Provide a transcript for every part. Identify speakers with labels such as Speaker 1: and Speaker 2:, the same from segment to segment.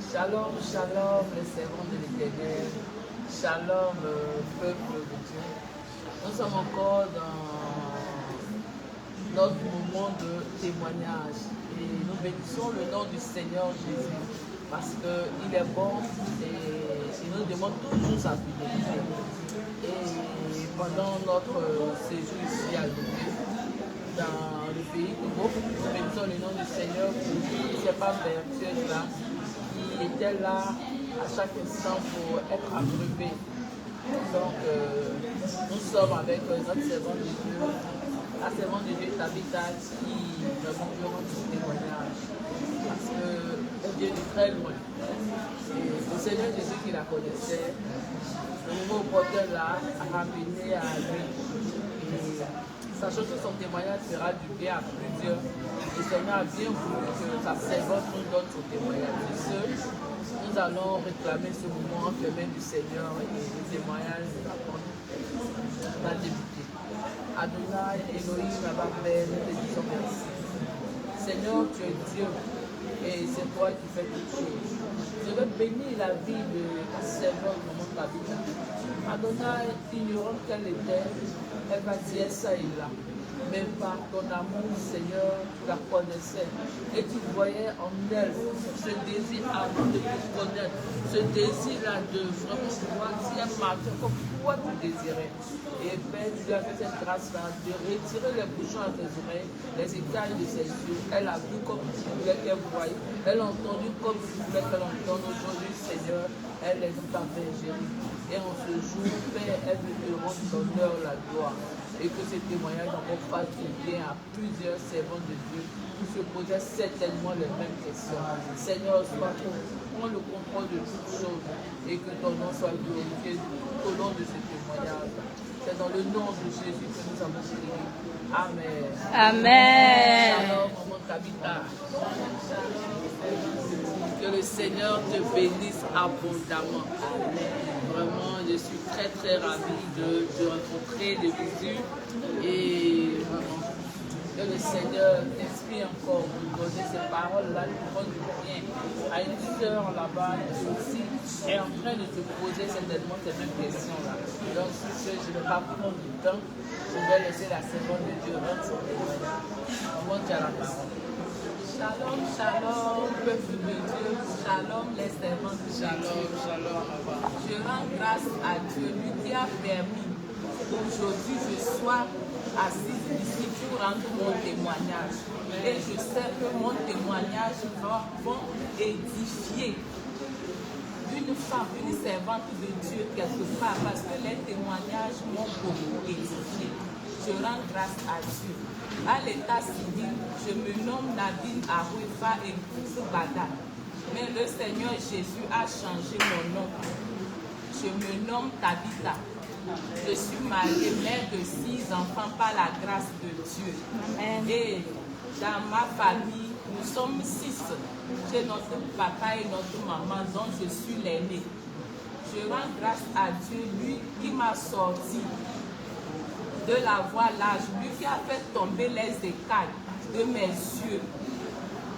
Speaker 1: Shalom, shalom, les servants de l'Éternel. Shalom, peuple de Dieu. Nous sommes encore dans notre moment de témoignage. Et nous bénissons le nom du Seigneur Jésus. Parce qu'il est bon et il nous demande toujours sa fidélité. Et pendant notre séjour ici à Louvain, dans le pays Togo, nous bénissons le nom du Seigneur pour ces femmes vertueuses-là qui étaient là à chaque instant pour être abreuvées. Donc, nous sommes avec notre servante de Dieu, la servante de Dieu Tabitha, qui nous rend son témoignage. Parce que Dieu est très loin. Et le Seigneur Jésus qui la connaissait, le nouveau porteur là, a ramené à lui. Et sachant que son témoignage fera du bien à plusieurs, le Seigneur a bien voulu que sa servante nous donne son témoignage. Et ce, nous allons réclamer ce moment entre les mains du Seigneur et le témoignage va débuter. Adonai, Elohim, Abba, Père, nous te disons merci. Seigneur, tu es Dieu et c'est toi qui fais toutes choses. Je veux bénir la vie de ta servante, maman Tabitha. Adonai, ignorant qu'elle était, elle va dire ça et là. Mais par ton amour, Seigneur, tu la connaissais. Et tu voyais en elle ce désir avant de te connaître. Ce désir-là de vraiment pouvoir dire marcher comme toi tu désirais. Et Père, tu lui as fait cette grâce-là de retirer les bouchons à tes oreilles, les écailles de ses yeux. Elle a vu comme tu voulais qu'elle voie. Elle a entendu comme tu voulais qu'elle entende. Aujourd'hui, Seigneur, elle est ta bergerie. Et en ce jour, Père, elle veut te rendre l'honneur, la gloire. Et que ce témoignage encore fasse du bien à plusieurs servants de Dieu qui se posaient certainement les mêmes questions. Seigneur, sois prends le contrôle de toutes choses et que ton nom soit glorifié tout au long de ce témoignage. C'est dans le nom de Jésus que nous avons prié. Amen.
Speaker 2: Amen.
Speaker 1: Shalom, maman Tabitha. Que le Seigneur te bénisse abondamment. Vraiment, je suis très très ravie de te rencontrer de visu et vraiment que le Seigneur t'inspire encore pour donner ces paroles-là, qui font du bien à une sœur là-bas qui aussi est en train de te poser certainement ces mêmes questions-là. Donc, je ne vais pas prendre du temps, je vais laisser la servante de Dieu rendre son témoignage. Comment tu as la parole?
Speaker 3: Shalom, shalom, peuple de Dieu, shalom les servants de Dieu.
Speaker 1: Shalom, shalom.
Speaker 3: Je rends grâce à Dieu, lui qui a permis qu'aujourd'hui je sois assise ici pour rendre mon témoignage. Et je sais que mon témoignage va édifier une femme, une servante de Dieu quelque part, parce que les témoignages m'ont beaucoup édifié. Je rends grâce à Dieu. À l'état civil, je me nomme Nadine Arouefa et Bada. Mais le Seigneur Jésus a changé mon nom. Je me nomme Tabitha. Je suis mariée, mère de 6 enfants par la grâce de Dieu.
Speaker 2: Amen.
Speaker 3: Et dans ma famille, nous sommes 6. J'ai notre papa et notre maman, dont je suis l'aînée. Je rends grâce à Dieu, lui qui m'a sorti de la voie large, lui qui a fait tomber les écailles de mes yeux,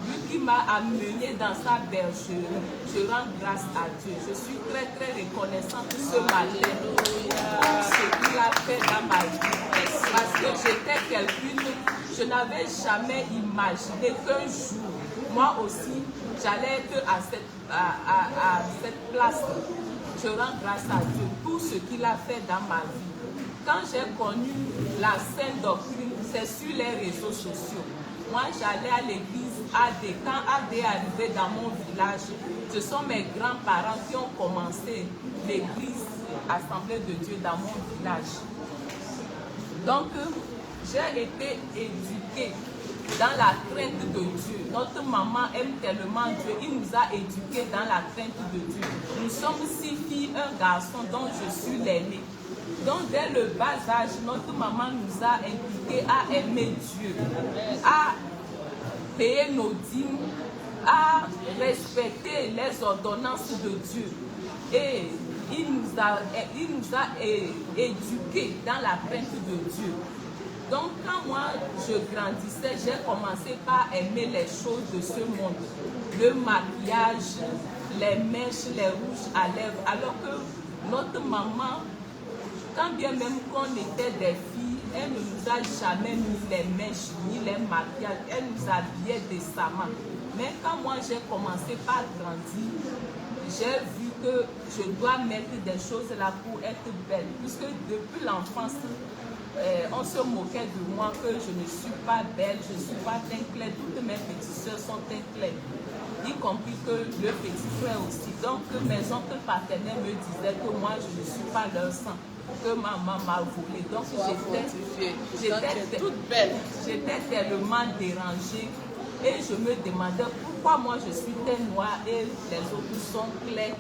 Speaker 3: lui qui m'a amené dans sa bergerie. Je rends grâce à Dieu. Je suis très très reconnaissante ce matin pour ce qu'il a fait dans ma vie. Parce que j'étais quelqu'une, je n'avais jamais imaginé qu'un jour, moi aussi, j'allais être à cette place. Je rends grâce à Dieu pour ce qu'il a fait dans ma vie. Quand j'ai connu la sainte doctrine, c'est sur les réseaux sociaux. Moi, j'allais à l'église AD. Quand AD est arrivé dans mon village, ce sont mes grands-parents qui ont commencé l'église Assemblée de Dieu dans mon village. Donc, j'ai été éduquée dans la crainte de Dieu. Notre maman aime tellement Dieu, il nous a éduqués dans la crainte de Dieu. Nous sommes 6 filles, un garçon dont je suis l'aînée. Donc, dès le bas âge, notre maman nous a inculqués à aimer Dieu, à payer nos dîmes, à respecter les ordonnances de Dieu. Et il nous a éduqués dans la crainte de Dieu. Donc, quand moi je grandissais, j'ai commencé par aimer les choses de ce monde. Le maquillage, les mèches, les rouges à lèvres. Alors que notre maman, quand bien même qu'on était des filles, elle ne nous a jamais mis les mèches ni les maquillages. Elle nous habillait décemment. Mais quand moi j'ai commencé par grandir, j'ai vu que je dois mettre des choses là pour être belle. Puisque depuis l'enfance, on se moquait de moi que je ne suis pas belle, je ne suis pas teint clair. Toutes mes petites soeurs sont teint clair, y compris que le petit frère aussi. Donc mes oncles paternels me disaient que moi je ne suis pas leur sang, que maman m'a volé. Donc j'étais toute belle. J'étais tellement dérangée et je me demandais pourquoi moi je suis teint noir et les autres sont clairs.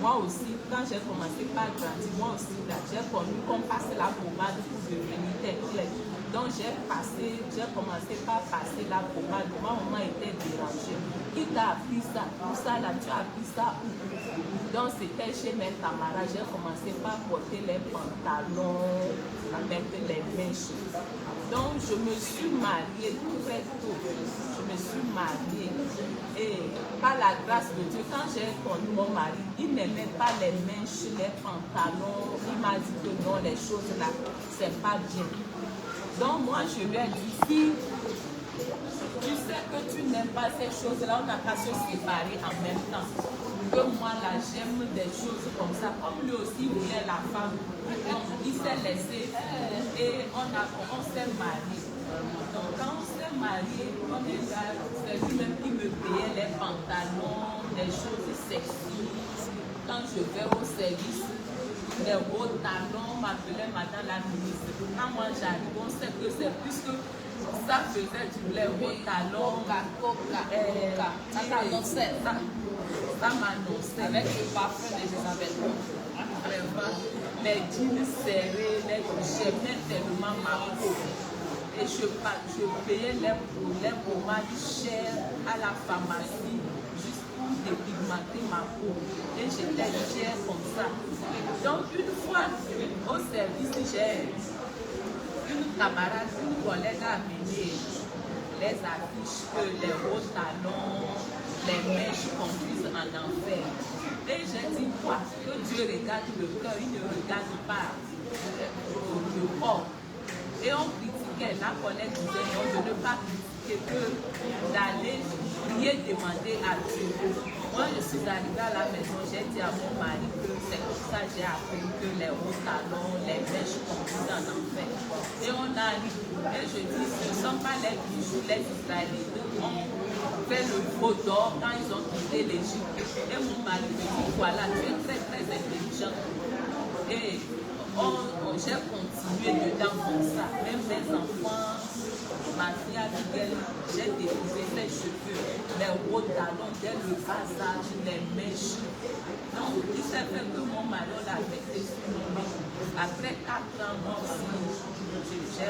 Speaker 3: Moi aussi, quand j'ai commencé par grandir, moi aussi, j'ai connu qu'on passe la pommade pour devenir clair. Donc j'ai commencé par passer la pommade. Ma maman était dérangée. Qui t'a appris ça? Tout ça là, tu as appris ça où? Donc c'était chez mes camarades. J'ai commencé par porter les pantalons, à mettre les mèches. Donc je me suis mariée très tôt. Je me suis mariée. Et par la grâce de Dieu, quand j'ai connu mon mari, il n'aimait pas les mèches, les pantalons. Il m'a dit que non, les choses là, c'est pas bien. Donc moi je lui ai dit, si tu sais que tu n'aimes pas ces choses-là, on n'a qu'à se séparer en même temps. Que moi là, j'aime des choses comme ça. Comme lui aussi voulait la femme, il s'est laissé et on s'est marié. Donc quand on s'est marié, c'est lui-même qui me payait les pantalons, les choses sexy. Quand je vais au service, les hauts talons, m'appelait madame la ministre. Quand moi j'arrive, on sait que c'est plus que ça faisait du lait haut talon. Ça m'annonçait. Avec le parfum de Jezabel. Vraiment, les jeans serrés, j'aimais tellement ma peau. Et je payais les pommades chères à la pharmacie juste pour dépigmenter ma peau. Et j'étais fière comme ça. Donc une fois au service, j'ai une camarade, une collègue a amené les affiches que les hauts talons, les mèches conduisent en enfer. Et j'ai dit quoi? Que Dieu regarde le cœur, il ne regarde pas le corps. Et on critiquait, la collègue disait non, de ne pas critiquer, que d'aller prier, demander à Dieu. Moi, je suis arrivée à la maison, j'ai dit à mon mari que c'est comme ça que j'ai appris que les hauts talons, les mèches conduisent en enfer. Et on arrive, et je dis, ce ne sont pas les bijoux, les Israélites ont fait le faux d'or quand ils ont quitté l'Égypte. Et mon mari me dit, voilà, tu es très très intelligent. Et j'ai continué dedans comme ça. Même mes enfants, ma fille Abigail, j'ai découvert les cheveux, les hauts talons, dès le passage, les mèches. Donc, il s'est fait que mon mari l'a affecté sur nous. Après 4 ans, moi aussi,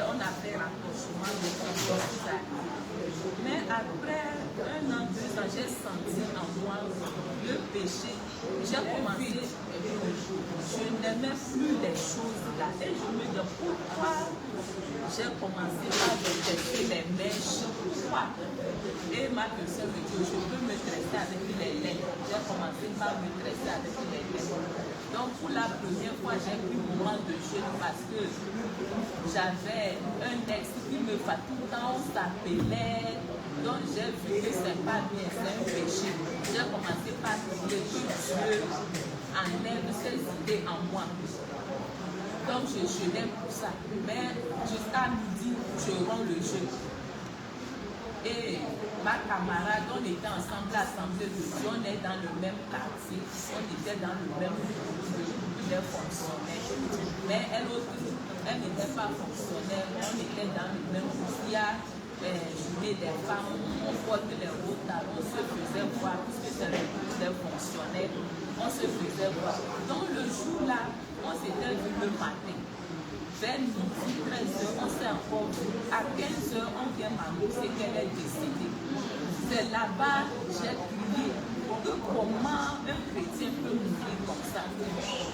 Speaker 3: on a fait rapprochement de ça. Mais après 1 an, 2 ans, j'ai senti en moi le péché. J'ai commencé, je n'aimais plus les choses là. Et je me dis pourquoi j'ai commencé par détester les mèches. Pourquoi? Et ma soeur me dit, je peux me tresser avec les laines. J'ai commencé par me tresser avec les laines. Donc pour la première fois, j'ai pris un moment de jeûne parce que j'avais un ex qui me fatiguait tout le temps, on s'appelait. Donc j'ai vu que c'est pas bien, c'est un péché. J'ai commencé par prier que Dieu enlève ces idées en moi. Donc je jeûnais pour ça. Mais jusqu'à midi, je romps le jeûne. Et ma camarade, on était ensemble à l'Assemblée de Dieu, on est dans le même quartier, on était dans le même groupe de fonctionnaires. Mais elle n'était pas fonctionnaire, on était dans le même groupe. Il y a journée des femmes, on porte les hauts talons, on se faisait voir, puisque c'est le groupe des fonctionnaires, on se faisait voir. Donc le jour-là, on s'était vu le matin. Vers midi, 13h, on s'est encore vu. À 15h, on vient m'annoncer qu'elle est décédée. C'est là-bas que j'ai crié que comment un chrétien peut mourir comme ça.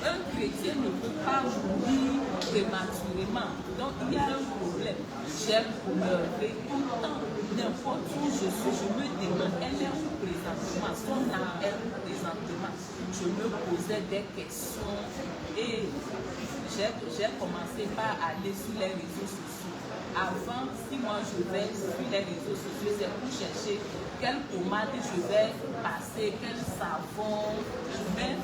Speaker 3: Un chrétien ne peut pas mourir prématurément. Donc il y a un problème. J'aime pleurer tout le temps. N'importe où je suis, je me demande, elle est où présentement? Son âme est où présentement? présentement, je me posais des questions et j'ai commencé par aller sur les réseaux sociaux. Avant, si moi je vais sur les réseaux sociaux, c'est pour chercher quelle pommade je vais passer, quel savon, quel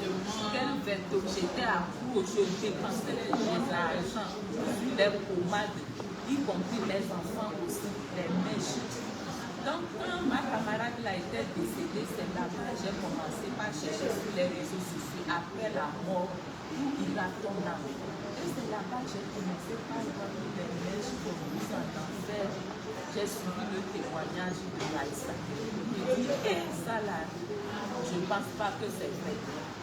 Speaker 3: vêtement. J'étais à court, je dépensais les argent sur les pommades, y compris les enfants aussi, les mèches. Donc, quand ma camarade là était décédée, c'est là-bas que j'ai commencé par chercher sur les réseaux sociaux après la mort où il a ton âme. Et c'est là-bas que j'ai commencé par voir les mèches pour vous en enfer. J'ai suivi le témoignage de Raïssa. Il dit, ça là, je ne pense pas que c'est vrai.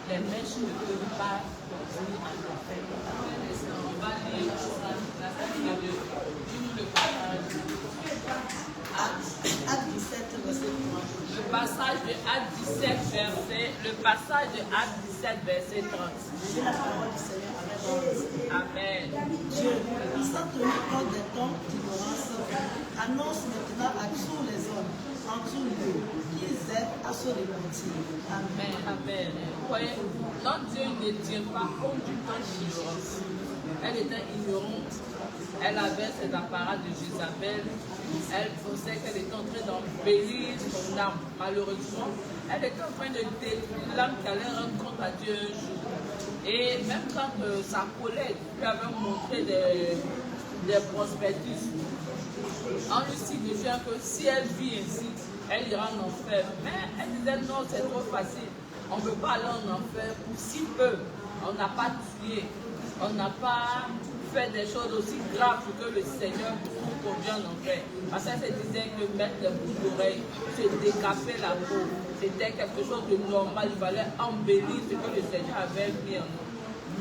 Speaker 3: Les mèches ne peuvent pas conduire en enfer. On va lire le passage.
Speaker 4: Acte 17, verset 30.
Speaker 3: Le passage de Acte 17, verset 30.
Speaker 4: J'ai la parole du Seigneur avec l'Esprit.
Speaker 3: Amen.
Speaker 4: Dieu, sans tenir compte des temps d'ignorance, annonce maintenant à tous les hommes, en tout lieu, qu'ils aient à se repentir. Amen.
Speaker 3: Amen. Vous voyez, notre Dieu ne tient pas compte du temps d'ignorance. Elle était ignorante. Elle avait cet apparat de Jézabel. Elle pensait qu'elle était en train d'embellir son âme. Malheureusement, elle était en train de détruire l'âme qui allait rendre compte à Dieu un jour. Et même quand sa collègue lui avait montré des prospectus, on lui signifiait que si elle vit ainsi, elle ira en enfer. Mais elle disait non, c'est trop facile. On ne peut pas aller en enfer pour si peu. On n'a pas tué. On n'a pas fait des choses aussi graves que le Seigneur nous conduit en enfer. Parce qu'elle se disait que mettre les boucles d'oreilles, se décaper la peau, c'était quelque chose de normal. Il fallait embellir ce que le Seigneur avait mis en nous.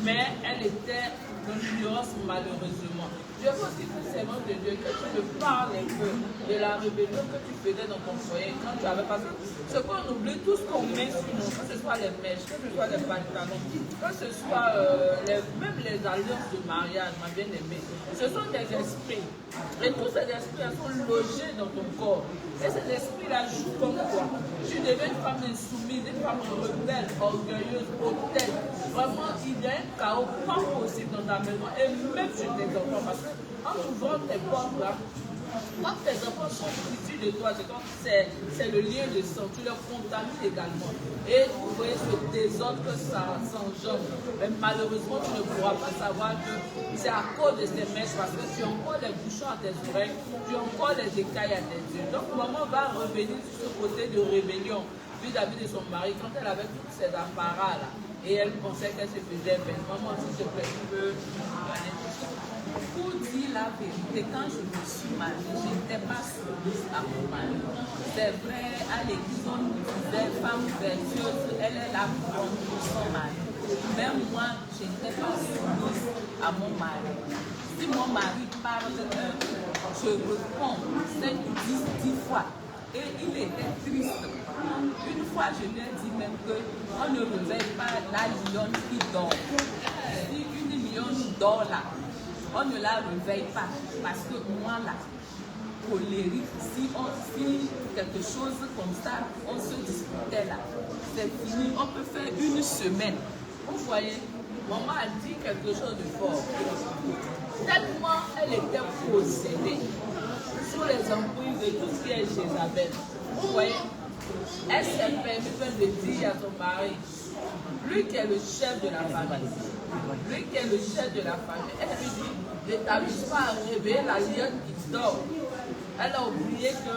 Speaker 3: Mais elle était dans l'ignorance malheureusement. Je veux aussi que c'est vrai de Dieu que tu me parles un peu de la rébellion que tu faisais dans ton foyer quand tu avais passé. Ce qu'on oublie, tout ce qu'on met sur nous, que ce soit les mèches, que ce soit les pantalons, que ce soit même les alliances de mariage, ma bien-aimée, ce sont des esprits. Et tous ces esprits sont logés dans ton corps. Et ces esprits-là jouent comme toi. Tu deviens une femme insoumise, une femme rebelle, orgueilleuse, hautaine. Vraiment, il y a un chaos pas possible dans ta maison et même chez tes enfants. Parce que en ouvrant tes portes là, quand tes enfants sont issus de toi, c'est le lien de sang, tu les contamines également. Et vous voyez ce désordre que ça s'engendre. Mais malheureusement, tu ne pourras pas savoir que c'est à cause de ces mèches parce que tu as encore les bouchons à tes oreilles, tu as encore les écailles à tes yeux. Donc maman va revenir sur ce côté de rébellion vis-à-vis de son mari quand elle avait tous ces apparats là. Et elle pensait qu'elle se faisait belle. Maman, s'il te plaît, tu peux pour dire la vérité, quand je me suis mariée, je n'étais pas soumise à mon mari. C'est vrai, à l'église, on nous disait, femme vertueuse, elle est la couronne pour son mari. Même moi, je n'étais pas soumise à mon mari. Si mon mari parle, je réponds 5, 10 fois. Et il était triste. Une fois, je lui ai dit même qu'on ne réveille pas la lionne qui dort. Si une lionne dort là, on ne la réveille pas. Parce que moi là, colérique, si quelque chose comme ça, on se disputait là, c'est fini. On peut faire une semaine. Vous voyez, maman a dit quelque chose de fort. Tellement elle était possédée sous les empouilles de tout ce qui est Jézabel. Vous voyez, elle s'est permis de dire à son mari, lui qui est le chef de la famille, elle lui dit, ne t'amuse pas à réveiller la lionne qui dort. Elle a oublié que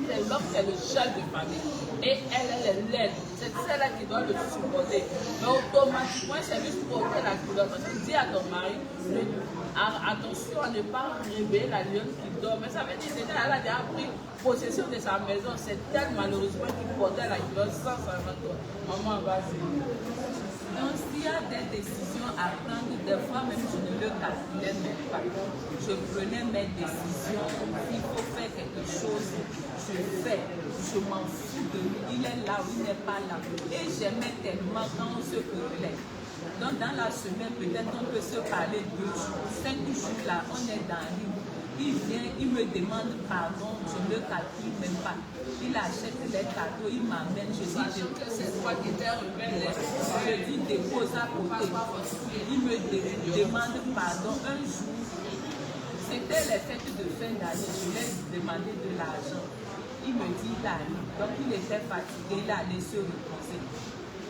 Speaker 3: c'est l'homme qui est le chef de famille. Et elle est laide. C'est celle-là qui doit le supporter. Mais automatiquement, c'est juste pour porter la couleur. Parce que dis à ton mari, attention à ne pas réveiller la lionne qui dort. Mais ça veut dire qu'elle a déjà pris possession de sa maison. C'est elle malheureusement qui portait la couleur sans sa main. Maman, vas-y. Donc, s'il y a des décisions à prendre, des fois même je ne le calculais même pas. Je prenais mes décisions. Il faut faire quelque chose, je fais. Je m'en fous de lui. Il est là ou il n'est pas là. Et j'aimais tellement quand on se querellait. Donc, dans la semaine, peut-être on peut se parler 2 jours, 5 jours là, on est dans l'île. il vient, il me demande pardon, je ne le calcule même pas. Il achète les cadeaux, il m'amène, je dis c'est toi qui t'es rebelle. Je dis dépose à côté. Il me demande pardon un jour. C'était les fêtes de fin d'année, je lui ai demandé de l'argent. Il me dit il a eu. Donc il était fatigué, il allait se reposer.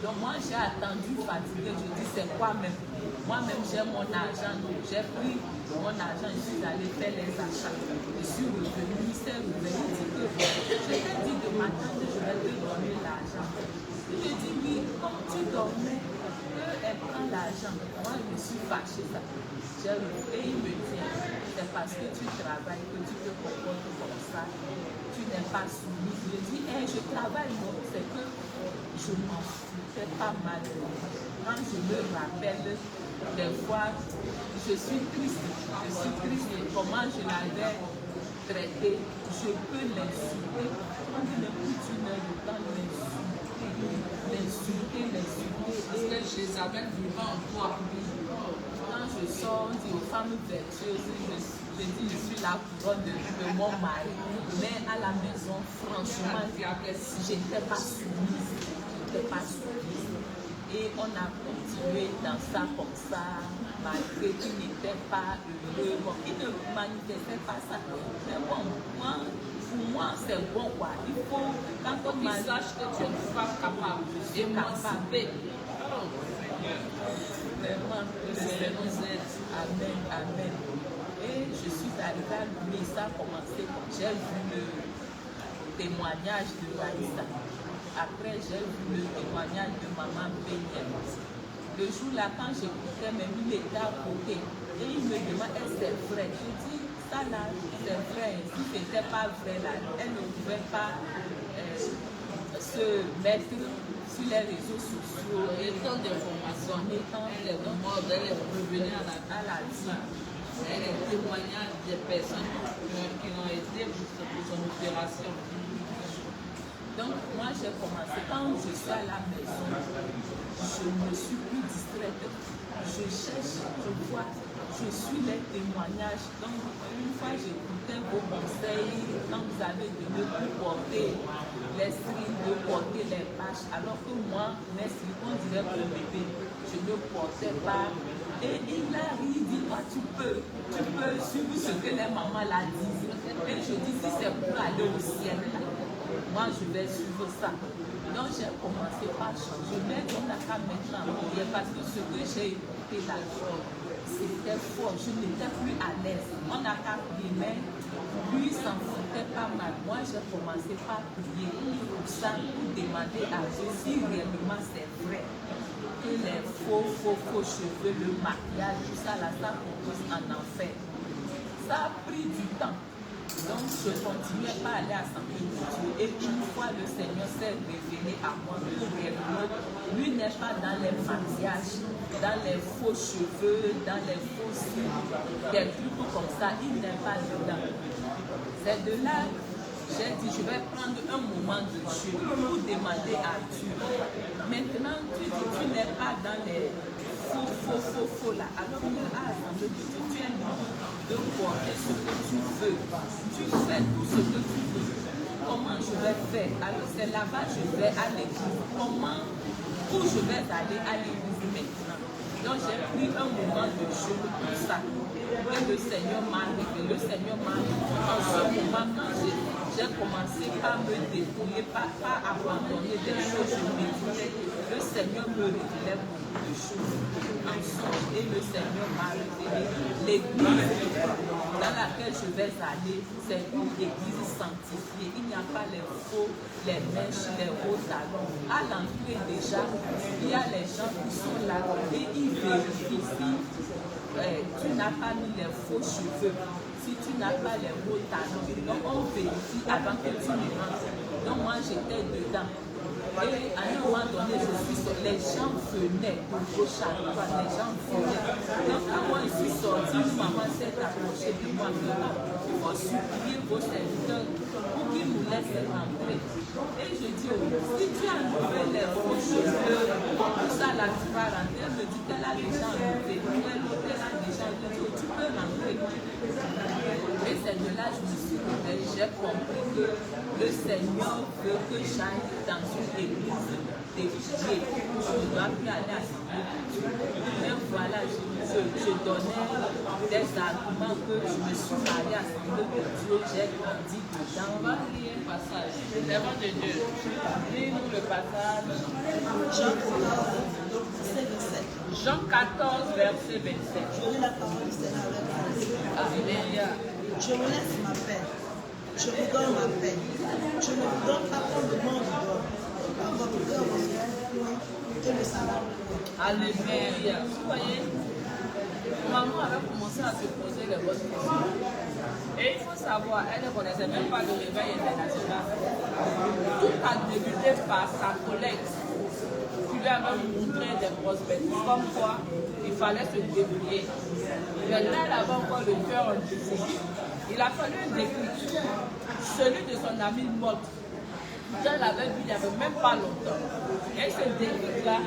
Speaker 3: Donc moi j'ai attendu fatigué, je dis c'est quoi même? Moi-même j'ai mon argent, donc j'ai pris mon argent, je suis allé faire les achats. Je suis revenu, il s'est revenu, il dit que je t'ai dit de m'attendre, je vais te donner l'argent. Il me dit oui, comme tu dormais, elle prend l'argent. Moi je me suis fâchée ça. Et il me dit, c'est parce que tu travailles que tu te comportes comme ça. Tu n'es pas soumis. Je dis, je travaille, non, c'est que je m'en foutais pas mal. Quand je me rappelle, des fois, je suis triste. Je suis triste de comment je l'avais traité. Je peux l'insulter. Prendre le plus d'une heure de temps, l'insulter. Parce que je les avais vivant en toi. Quand je sors, on dit aux femmes vertueuses, je dis, je suis la couronne de mon mari. Mais à la maison, franchement, je n'étais pas soumise. Et on a continué dans ça comme ça, malgré qu'il n'était pas heureux. Bon, il ne manifestait pas ça. Mais bon, pour moi, c'est bon quoi. Il faut, quand on sache que tu es une femme capable d'émanciper. Vraiment, que le Seigneur nous aide. Amen, amen. Et je suis arrivée à lui, ça a commencé quand j'ai vu le témoignage de Raïssa. Après, j'ai vu le témoignage de maman Béniel. Le jour-là, quand j'écoutais, même il était à côté. Et il me demande, est-ce que c'est vrai? Je dis, ça là, c'est vrai. Si ce n'était pas vrai, là, elle ne pouvait pas se mettre sur les réseaux sociaux. Et tant d'informations, elle est morte, elle est revenue à la vie. Elle est témoignage des personnes qui ont été pour son opération. Donc, moi, j'ai commencé, quand je suis à la maison, je ne suis plus distraite. Je cherche, je vois, je suis les témoignages. Donc, une fois, j'écoutais vos conseils, quand vous avez de ne plus porter l'esprit, de porter les pages, alors que moi, l'esprit, on dirait que le bébé, je ne portais pas. Et il a ri, il dit, toi, tu peux suivre ce que les mamans la disent. Et je dis, si c'est pour aller au ciel, moi, je vais suivre ça. Donc, j'ai commencé par changer. Mais on n'a qu'à mettre en prière parce que ce que j'ai écouté là, c'était fort. Je n'étais plus à l'aise. On n'a qu'à prier, mais lui, il s'en foutait pas mal. Moi, j'ai commencé par prier pour ça, pour demander à Dieu si réellement c'est vrai que les faux cheveux, le maquillage, tout ça, là, ça cause en enfer. Ça a pris du temps. Donc, je continuais pas à aller à Santé de Dieu. Et une fois, le Seigneur s'est révélé à moi que réellement, lui n'est pas dans les maquillages, dans les faux cheveux, dans les faux cils, des trucs comme ça. Il n'est pas dedans. C'est de là, j'ai dit, je vais prendre un moment de Dieu pour demander à Dieu. Maintenant, tu dis, tu n'es pas dans les faux là. Alors que à Santé de Dieu, tu es libre de porter ce que tu veux. Tu fais tout ce que tu veux. Comment je vais faire? Alors c'est là-bas je vais à l'église. Comment? Où je vais aller à l'église maintenant? Donc j'ai pris un moment de jeu pour ça. Et le Seigneur m'a révélé. Le Seigneur m'a révélé. En ce moment, quand j'ai commencé par me débrouiller, pas abandonner des choses, je m'écoutais. Le Seigneur me révélait beaucoup de choses en songe. Et le Seigneur m'a révélé l'église dans laquelle je vais aller, c'est une église sanctifiée. Il n'y a pas les faux, les mèches, les hauts talons. À l'entrée déjà, il y a les gens qui sont là et ils vérifient si tu n'as pas mis les faux cheveux, si tu n'as pas les hauts talons. Donc on vérifie avant que tu ne rentres. Donc moi j'étais dedans. Et à un moment donné, les gens venaient de gauche à droite, les gens venaient. Donc quand moi je suis sortie, maman s'est approchée de moi. Il faut supplier vos serviteurs pour qu'ils nous laissent rentrer. Et je dis, si tu as enlevé les faux cheveux, tout ça là, tu vas rentrer. Elle me dit qu'elle a déjà enlevé. Elle a déjà enlevé. Tu peux rentrer. Et là, je me suis réveillée, j'ai compris que le Seigneur veut que j'aille dans une église dédiée. Je ne dois plus aller à l'assemblée de Dieu. Mais voilà, je donnais des arguments que je me suis mariée à l'assemblée de Dieu, j'ai grandi dedans. On va lire un passage. Devant de Dieu. Lis-nous le passage.
Speaker 4: Jean 14, verset 27.
Speaker 3: Jean 14, verset 27.
Speaker 4: Je lis la parole du Seigneur avec vous.
Speaker 3: Alléluia.
Speaker 4: Je vous laisse ma paix. Je vous donne ma paix. Je ne vous donne pas comme le monde donne. Car votre cœur vous et le savoir.
Speaker 3: Alléluia. Vous voyez, maman avait commencé à se poser les bonnes questions. Et il faut savoir, elle ne connaissait même pas le réveil international. Tout a débuté par sa collègue qui lui avait montré des prospectus comme quoi il fallait se débrouiller. Maintenant, elle avait encore le cœur en dessous. Il a fallu un déclic. Celui de son ami Mott. Elle l'avait vu il n'y avait même pas longtemps. Et ce déclic-là,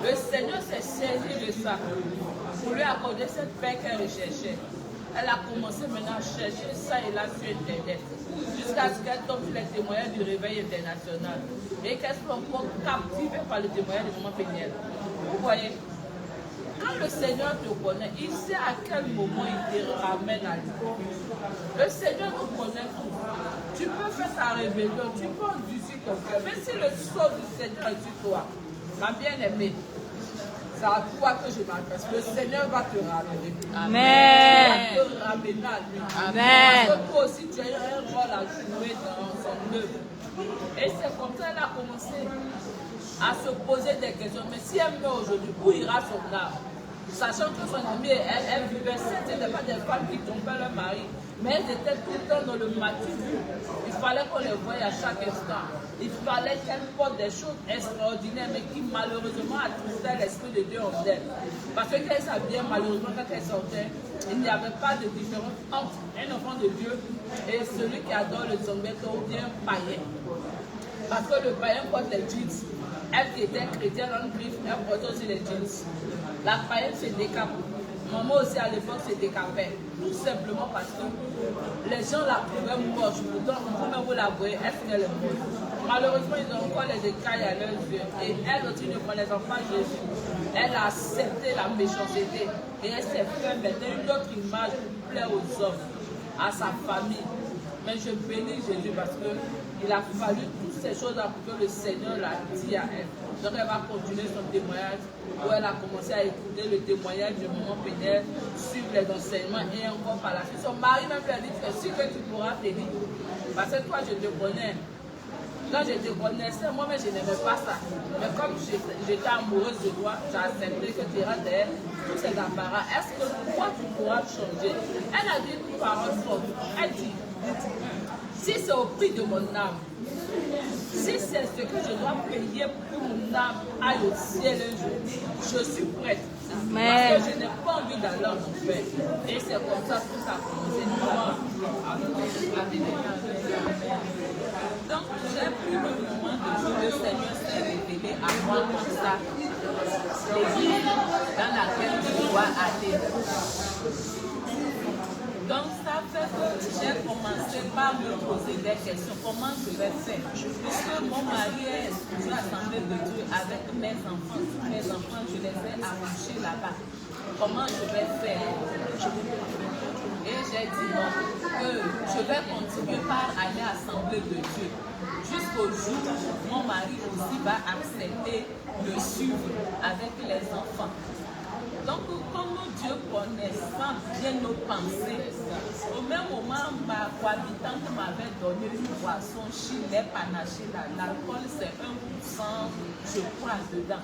Speaker 3: le Seigneur s'est saisi de ça pour lui accorder cette paix qu'elle recherchait. Elle a commencé maintenant à chercher ça et là sur Internet, jusqu'à ce qu'elle tombe sur les témoignages du réveil international et qu'elle soit encore captivée par le témoignage de Maman Péniel. Vous voyez, quand le Seigneur te connaît, il sait à quel moment il te ramène à lui. Le Seigneur nous connaît tout. Tu peux faire ta rébellion, tu peux endurcir ton cœur, mais si le sceau du Seigneur est sur toi, ma bien-aimée, c'est à toi que je m'adresse. Le Seigneur va te ramener.
Speaker 2: Amen.
Speaker 3: Il va te ramener à lui.
Speaker 2: Amen.
Speaker 3: Parce que toi aussi, tu as un rôle à jouer dans son œuvre. Et c'est comme ça qu'elle a commencé à se poser des questions. Mais si elle meurt aujourd'hui, où ira son âme? Sachant que son amie, elle vivait, ce n'étaient pas des femmes qui trompaient leur mari, mais elles étaient tout le temps dans le matin. Il fallait qu'on les voie à chaque instant. Il fallait qu'elles portent des choses extraordinaires, mais qui malheureusement attristaient l'Esprit de Dieu en elles. Parce que quand elles s'habillaient, malheureusement, quand elles sortaient, il n'y avait pas de différence entre un enfant de Dieu et celui qui adore le zombeto ou bien un païen. Parce que le païen porte les jeans. Elle qui était chrétienne en griffe, elle portait aussi les jeans. La païenne se décape. Maman aussi à l'époque se décapait. Tout simplement parce que les gens la trouvaient moche. Pourtant, vous la voyez, elle finit les moche. Malheureusement, ils ont encore les écailles à leurs yeux. Et elle aussi ne connaissant pas Jésus. Elle a accepté la méchanceté. Et elle s'est fait mettre une autre image pour plaire aux hommes, à sa famille. Mais je bénis Jésus parce qu'il a fallu toutes ces choses-là pour que le Seigneur l'a dit à elle. Donc elle va continuer son témoignage où elle a commencé à écouter le témoignage de Maman Péniel, suivre les enseignements et encore par la suite. Son mari même lui a dit que si que tu pourras t'aider. Parce que toi je te connais. Quand je te connaissais, moi-même je n'aimais pas ça. Mais comme j'étais amoureuse de toi, j'ai accepté que tu iras derrière tous ces apparats. Est-ce que toi tu pourras changer? Elle a dit une parole forte. Elle dit, si c'est au prix de mon âme, si c'est ce que je dois payer pour que mon âme aille au ciel un jour, je suis prête.
Speaker 2: Amen.
Speaker 3: Parce que je n'ai pas envie d'aller en enfer. Et c'est comme ça que ça a commencé. Donc j'ai pris le moment de le Seigneur s'est révélé à moi comme ça. L'église dans laquelle je dois aller. Donc ça fait que j'ai commencé par me poser des questions. Comment je vais faire? Puisque mon mari est toujours assemblée de Dieu avec mes enfants. Tous mes enfants, je les ai accouchés là-bas. Comment je vais faire? Et j'ai dit non, que je vais continuer par aller à l'assemblée de Dieu. Jusqu'au jour où mon mari aussi va accepter de suivre avec les enfants. Donc, comme Dieu connaissant bien nos pensées, au même moment, ma cohabitante m'avait donné une boisson Chillet panaché. L'alcool, c'est 1%, je crois, dedans.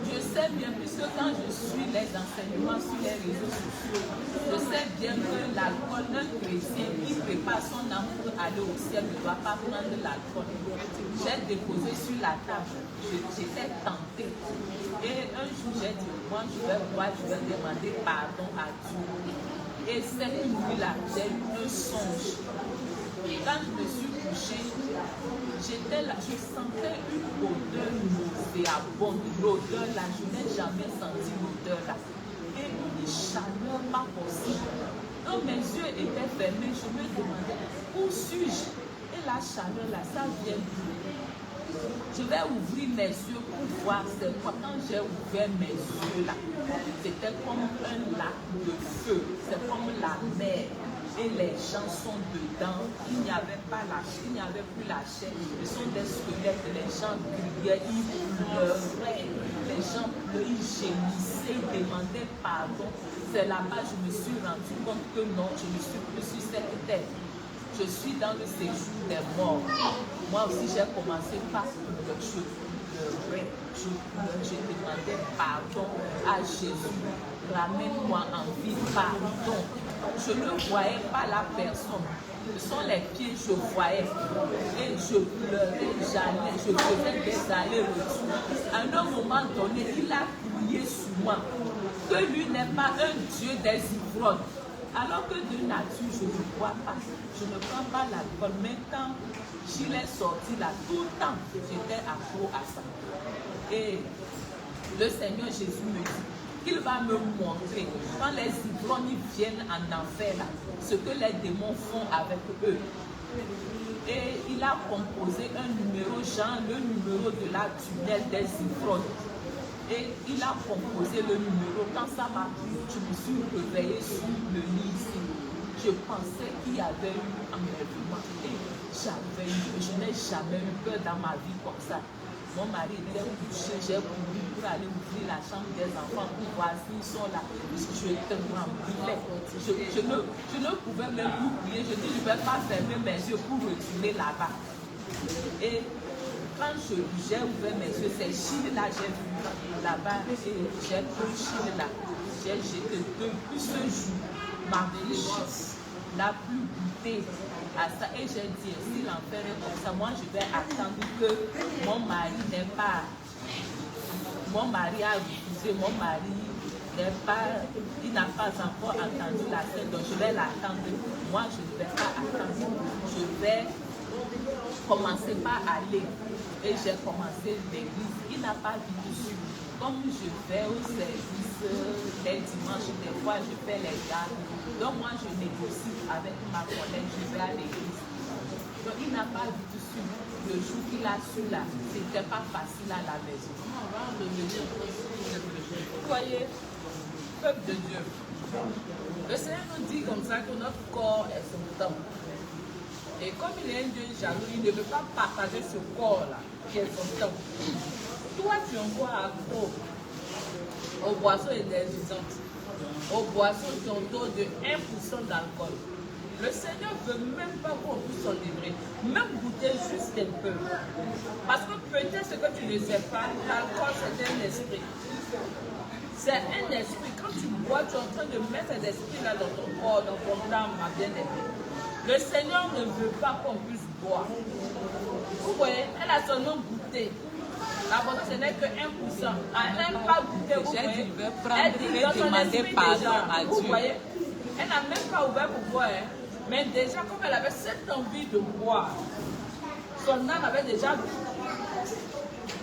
Speaker 3: Je sais bien, puisque quand je suis les enseignements sur les réseaux sociaux, je sais bien que l'alcool, un chrétien qui prépare son âme pour aller au ciel ne doit pas prendre l'alcool. J'ai déposé sur la table, j'étais tentée. Et un jour, j'ai dit, moi, je vais boire, je vais demander pardon à Dieu. Et cette nuit-là, j'ai eu un songe. Quand je me suis couchée, j'étais là, je sentais une odeur nauséabonde. L'odeur là, je n'ai jamais senti l'odeur là. Et une chaleur pas possible. Donc mes yeux étaient fermés, je me demandais où suis-je? Et la chaleur là, ça vient d'où? Je vais ouvrir mes yeux pour voir c'est quoi. Quand j'ai ouvert mes yeux là, c'était comme un lac de feu, c'est comme la mer. Et les gens sont dedans, il n'y avait plus la chair, ils sont des squelettes, les gens criaient, ils pleuraient, les gens pleuraient, ils gémissaient, ils demandaient pardon. C'est là-bas que je me suis rendu compte que non, je ne suis plus sur cette terre. Je suis dans le séjour des morts. Moi aussi, j'ai commencé par pleurer. Je demandais pardon à Jésus. Ramène-moi en vie, pardon. Je ne voyais pas la personne. Ce sont les pieds, je voyais. Et je pleurais, j'allais, je faisais des allers-retours. À un moment donné, il a crié sur moi que lui n'est pas un Dieu des ivrognes. Alors que de nature, je ne bois pas, je ne prends pas l'alcool. Mais quand j'y est sorti là, tout le temps, j'étais accro à ça. Et le Seigneur Jésus me dit qu'il va me montrer, quand les ivrognes viennent en enfer là, ce que les démons font avec eux. Et il a composé un numéro, genre le numéro de la tunnel des ivrognes. Et il a composé le numéro. Quand ça m'a pris, je me suis réveillée sur le lit ici. Je pensais qu'il y avait eu un enlèvement. Et je n'ai jamais eu peur dans ma vie comme ça. Mon mari était couché, j'ai couru pour aller ouvrir la chambre des enfants pour voir s'ils sont là. Je tremblais. Je ne pouvais même plus prier. Je dis, je ne vais pas fermer mes yeux pour retourner là-bas. Et quand j'ai ouvert mes yeux, c'est Chine là, j'ai vu là-bas et j'ai pris Chine là. J'ai jeté depuis ce jour ma vie n'a plus goûté à ça. Et j'ai dit, si l'enfer est comme ça, moi je vais attendre que mon mari n'est pas. Mon mari a refusé, mon mari n'est pas. Il n'a pas encore entendu la scène, donc je vais l'attendre. Moi je ne vais pas attendre. Je vais commencer par aller. Et j'ai commencé l'église. Il n'a pas vu dessus. Comme je vais au service les dimanches, des fois je fais les gardes. Donc moi je négocie avec ma collègue, je vais à l'église. Donc il n'a pas vu dessus. Le jour qu'il a su là, c'était pas facile à la maison. On va revenir vous voyez, peuple de Dieu. Le Seigneur nous dit comme ça que notre corps est son temple. Et comme il est un Dieu jaloux, il ne veut pas partager ce corps-là, qui est son temple. Toi, tu es encore accro aux boissons énergisantes, aux boissons qui ont taux de 1% d'alcool. Le Seigneur ne veut même pas qu'on puisse s'en livrer, même goûter juste un peu. Parce que peut-être ce que tu ne sais pas, l'alcool c'est un esprit. C'est un esprit. Quand tu bois, tu es en train de mettre cet esprit-là dans ton corps, dans ton âme, ma bien-aimée. Le Seigneur ne veut pas qu'on puisse boire. Vous voyez, elle a seulement goûté. La bonne, ce n'est que 1%. Elle n'a pas goûté. Vous voyez, elle dit dans son esprit déjà. Vous voyez, elle n'a même pas ouvert pour boire. Hein. Mais déjà, comme elle avait cette envie de boire, son âme avait déjà bu.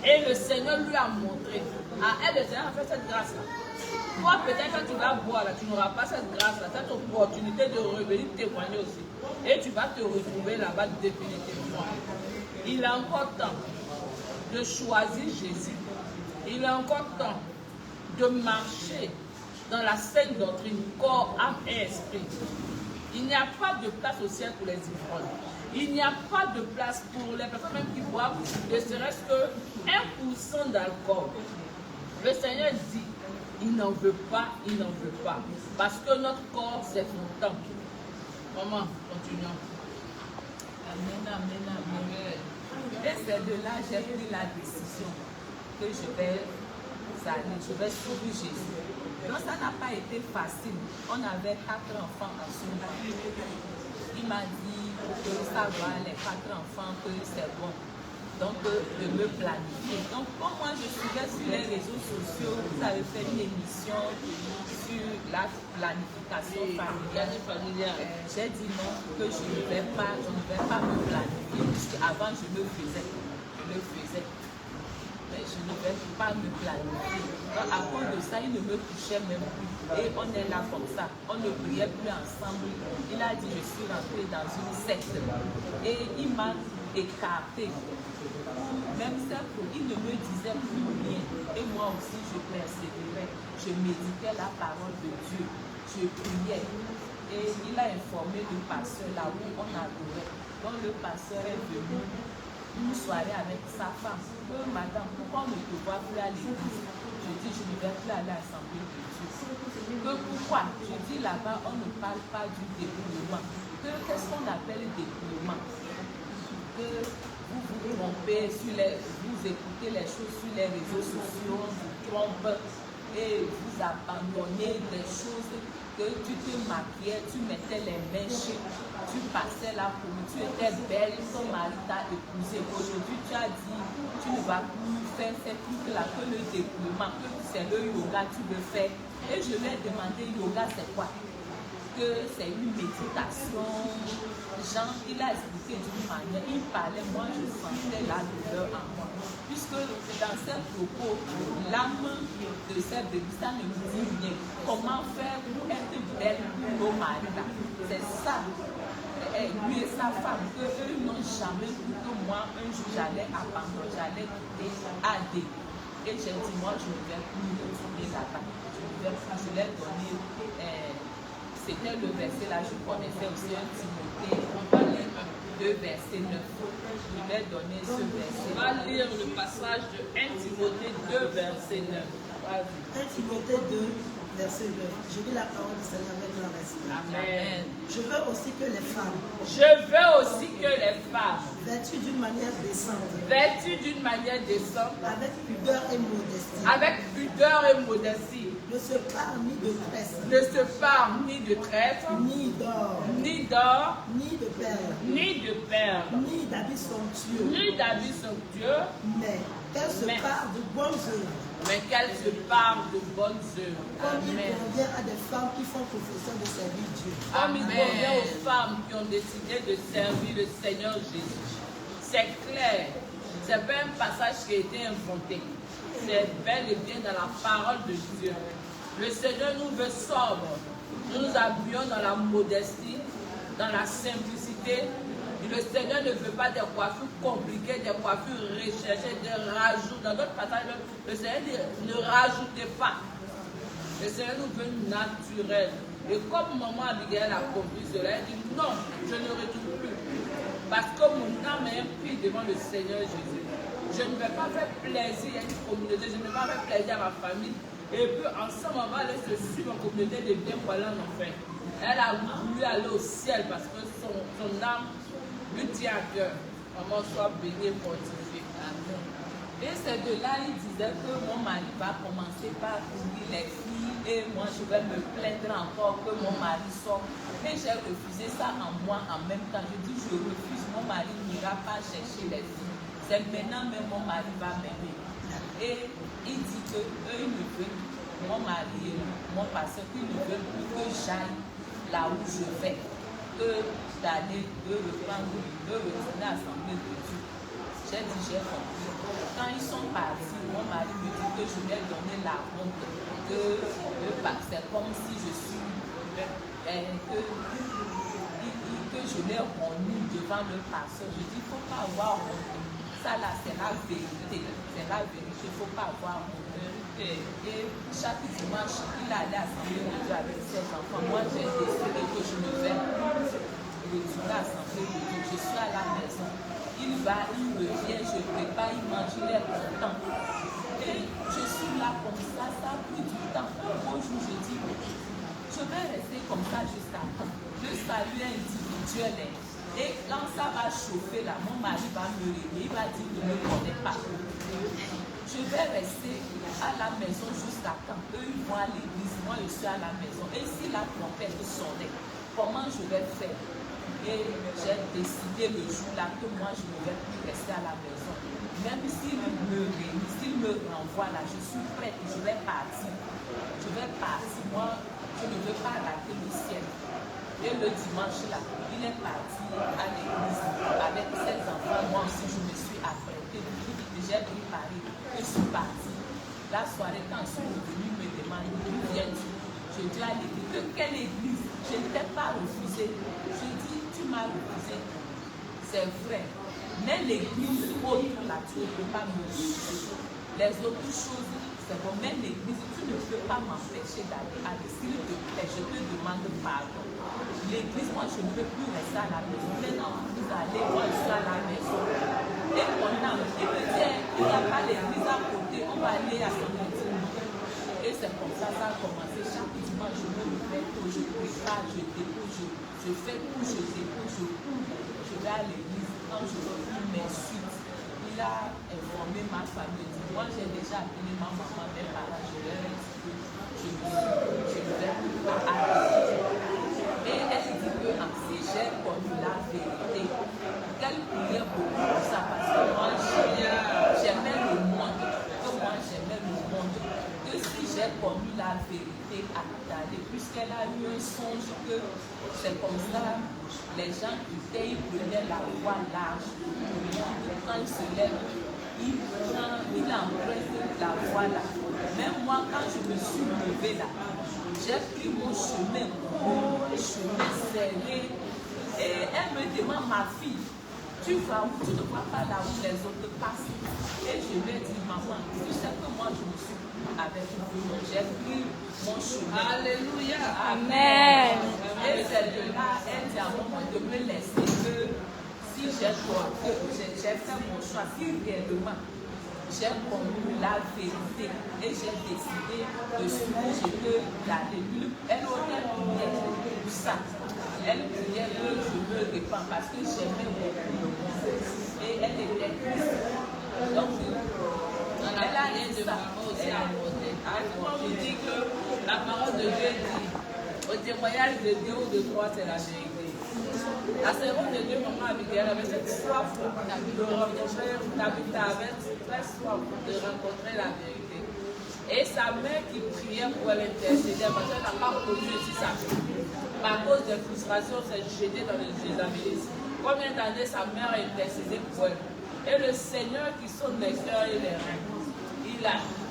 Speaker 3: Et le Seigneur lui a montré. À elle, le Seigneur a fait cette grâce-là. Toi, peut-être quand tu vas boire, là, tu n'auras pas cette grâce-là, cette opportunité de revenir témoigner aussi. Et tu vas te retrouver là-bas définitivement. Il est encore temps de choisir Jésus. Il est encore temps de marcher dans la sainte doctrine, corps, âme et esprit. Il n'y a pas de place au ciel pour les ivrognes. Il n'y a pas de place pour les personnes même qui boivent, ne serait-ce que 1% d'alcool. Le Seigneur dit, il n'en veut pas, il n'en veut pas. Parce que notre corps, c'est son temple. Maman, continuons. Amen, amen, amen. Et c'est de là que j'ai pris la décision que je vais suivre Jésus. Donc ça n'a pas été facile. On avait 4 enfants à suivre. Il m'a dit que ça va, les 4 enfants, que c'est bon. Donc de me planifier. Donc comme moi je suivais sur les réseaux sociaux, vous avez fait une émission sur la planification familiale. J'ai dit non, que je ne vais pas me planifier, puisque avant je le faisais. Mais je ne vais pouvait pas me planifier. Donc, à cause de ça, il ne me touchait même plus. Et on est là comme ça. On ne priait plus ensemble. Il a dit, je suis rentrée dans une secte. Et il m'a écarté. Même ça, il ne me disait plus rien. Et moi aussi, je persévérais. Je méditais la parole de Dieu. Je priais. Et il a informé le pasteur là où on adorait. Donc le pasteur est venu une soirée avec sa femme. Madame, pourquoi on ne te voit plus à l'église? Je dis, je ne vais plus aller à l'Assemblée de Dieu. Pourquoi? Je dis là-bas, on ne parle pas du dépouillement. Qu'est-ce qu'on appelle dépouillement? Que vous vous trompez, vous écoutez les choses sur les réseaux sociaux, on vous trompe et vous abandonnez des choses que tu te maquillais, tu mettais les mèches, tu passais là pour tu étais belle, ton mari t'a épousé. Aujourd'hui, tu as dit, tu ne vas plus faire ces trucs-là, que le dépouillement, que c'est le yoga, tu veux faire. Et je lui ai demandé, yoga, c'est quoi? Que c'est une méditation. Jean, il a expliqué d'une manière, il parlait, moi je sentais la douleur en moi. Puisque dans ces propos, l'âme de ces bébés, ça ne me dit rien. Comment faire pour être belle pour nos maris? C'est ça. Et lui et sa femme, eux n'ont jamais cru que moi, un jour, j'allais abandonner, j'allais quitter AD. Et j'ai dit, moi, je ne vais plus retourner là-bas. Je l'ai donné. C'était le verset là, je connaissais aussi un Timothée, on va lire 2 verset 9. Je vais donner ce verset. On va lire le passage de 1 Timothée 2 verset 9.
Speaker 4: 1 Timothée 2 verset 9. Je lis la parole du Seigneur avec grand respect.
Speaker 3: Amen.
Speaker 4: Je veux aussi que les femmes, vêtues d'une manière décente, avec pudeur et modestie, ne se parent ni de traître, ni d'or, ni de perles, ni d'habits somptueux, mais qu'elles se parent de bonnes œuvres. Comme il convient à des femmes qui font profession de servir Dieu.
Speaker 3: Comme il convient aux femmes qui ont décidé de servir le Seigneur Jésus. C'est clair. C'est pas un passage qui a été inventé. C'est bel et bien dans la parole de Dieu. Le Seigneur nous veut sobres. Nous nous habillons dans la modestie, dans la simplicité. Le Seigneur ne veut pas des coiffures compliquées, des coiffures recherchées, des rajouts. Dans d'autres passages, le Seigneur dit ne rajoutez pas. Le Seigneur nous veut naturel. Et comme maman Abigail a compris cela, elle dit non, je ne retourne plus. Parce que mon âme est un prix devant le Seigneur Jésus. Je ne vais pas faire plaisir à une communauté, je ne vais pas faire plaisir à ma famille. Et puis ensemble, on va aller se suivre en communauté de bien voilà en enfer. Elle a voulu aller au ciel parce que son âme lui tient à cœur. Maman soit bénie et fortifiée. Amen. Et c'est de là, il disait que mon mari va commencer par courir les filles et moi je vais me plaindre encore que mon mari sort. Mais j'ai refusé ça en moi en même temps. Je dis je refuse, mon mari n'ira pas chercher les filles. C'est maintenant même mon mari va m'aimer. Et il dit que eux, ils ne veulent, mon mari et mon pasteur, ils ne veulent plus que j'aille là où je vais, que d'aller, de reprendre, de retourner à l'Assemblée de Dieu. J'ai dit, j'ai compris. Quand ils sont partis, mon mari me dit que je vais donner la honte, que c'est comme si je suis, que je l'ai remis devant le pasteur. Je dis, il ne faut pas avoir honte. Ça là, c'est la vérité. C'est la vérité. Il ne faut pas avoir honte. Et chaque dimanche, il allait à l'Assemblée de Dieu avec ses enfants. Moi, j'ai décidé que je ne vais retourner à l'Assemblée de Dieu. Je suis à la maison. Il va, il revient, je prépare, il mange, il est content. Et je suis là comme ça a pris du temps. Un jour, je dis, je vais rester comme ça jusqu'à quand? Le salut est individuel. Et quand ça va chauffer là, mon mari va me réveiller, il va dire qu'il ne me connaît pas. Je vais rester à la maison jusqu'à quand? Eux, ils vont à l'église, moi je suis à la maison. Et si la trompette sonnait, comment je vais faire? Et j'ai décidé le jour-là que moi je ne vais plus rester à la maison. Même s'il me réunit, s'il me renvoie là, je suis prête, je vais partir. Je vais partir. Moi, je ne veux pas rater le ciel. Et le dimanche là, il est parti à l'église avec ses enfants. Moi aussi, je me suis apprêtée. J'ai préparé. Je suis partie. la soirée, quand je suis venue me demander d'où viens-tu, je dis à l'église, de quelle église? Je ne t'ai pas refusé. Je dis, tu m'as refusé. C'est vrai. Mais l'église autre, là, tu ne peux pas me refuser. Les autres choses, c'est bon. Même l'église, tu ne peux pas m'empêcher d'aller à l'église. S'il te plaît, je te demande pardon. L'église, moi, je ne peux plus rester à la maison. Maintenant, vous allez, moi, je suis à la maison. Et mon âme, il me dit, il n'y a pas l'église à côté, on va aller à son intime. Et c'est comme ça a commencé. Chaque dimanche, je me lève tôt, je prépare, je dépose, je fais tout, je dépose, je cours. Je vais à l'église. Quand je reprends mes suites, il a informé ma famille. Moi, j'ai déjà appelé ma maman, mes parents, je leur ai dit que je ne vais pas à l'église. Et elle dit que si j'ai connu la vérité, qu'elle priait beaucoup pour ça, parce que moi, j'aimais le monde, que si j'ai connu la vérité à Italie, puisqu'elle a eu un songe que c'est comme ça, les gens qui prenaient la voie large, quand il se lève, il emprunte la voie là. Même moi, quand je me suis levée là, j'ai pris mon chemin court, chemin serré, et elle me demande, ma fille, tu vas où? Tu ne vas pas là où les autres passent. Et je lui ai dit, maman, tu sais que moi je me suis avec vous, j'ai pris mon chemin. Alléluia.
Speaker 2: Amen.
Speaker 3: Et c'est de là, elle dit à moi de me laisser que si j'ai fait mon choix, si réellement j'ai compris la vérité et j'ai décidé de suivre, je peux d'aller. Elle aurait prié pour ça. Elle priait que je me répands parce que j'aimais beaucoup le monde. Et elle était triste. Donc, elle a rien de maman aussi à monter. Moi, je dis que la parole de Dieu dit, au témoignage de Dieu ou de toi, c'est la vérité. La servante de Dieu, maman Abigail, avait cette soif de rencontrer, David avait très soif de rencontrer la vérité. Et sa mère qui priait pour elle intercéder, parce qu'elle n'a pas connu aussi sa fille. À cause de frustration, s'est jetée dans le jésamélisme. Combien d'années sa mère a intercédé pour elle? Et le Seigneur qui sonne les cœurs et les reins,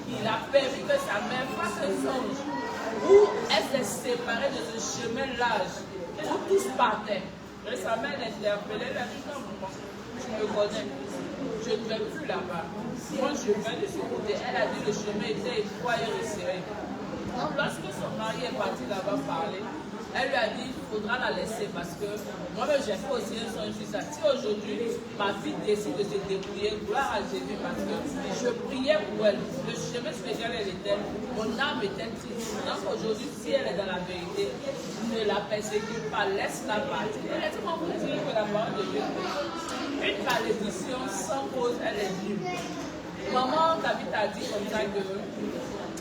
Speaker 3: il a permis que sa mère fasse un songe où elle s'est séparée de ce chemin large où tous partaient. Et sa mère l'interpellait, elle a dit non, maman, tu me connais, je ne vais plus là-bas. Moi, je vais de ce côté. Elle a dit le chemin était étroit et resserré. Donc, lorsque son mari est parti là-bas parler, elle lui a dit il faudra la laisser parce que moi-même j'ai fait aussi un songe sur ça. Si aujourd'hui ma fille décide de se débrouiller, gloire à Jésus parce que je priais pour elle. Le chemin sur lequel elle était, mon âme était triste. Donc aujourd'hui, si elle est dans la vérité, ne la persécute pas, laisse-la partir. Et laissez-moi vous dire que la parole de Dieu, une malédiction sans cause, elle est nulle. Maman David a dit comme ça que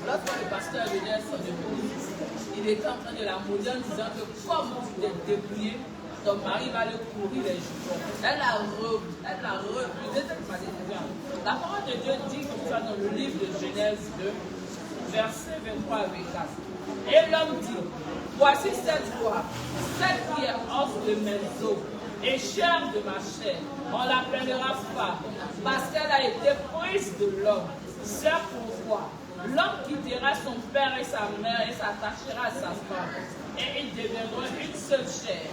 Speaker 3: lorsque le pasteur venait à son épouse, il était en train de la maudire en disant que comme tu t'es débrouillé, ton mari va le courir les jupons. Elle a refusé cette malédiction. La parole de Dieu dit comme ça dans le livre de Genèse 2, versets 23 à 24. Et l'homme dit, voici cette fois, celle qui est os de mes os et chair de ma chair, on l'appellera femme, parce qu'elle a été prise de l'homme. C'est pourquoi l'homme quittera son père et sa mère et s'attachera à sa femme, et ils deviendront une seule chair.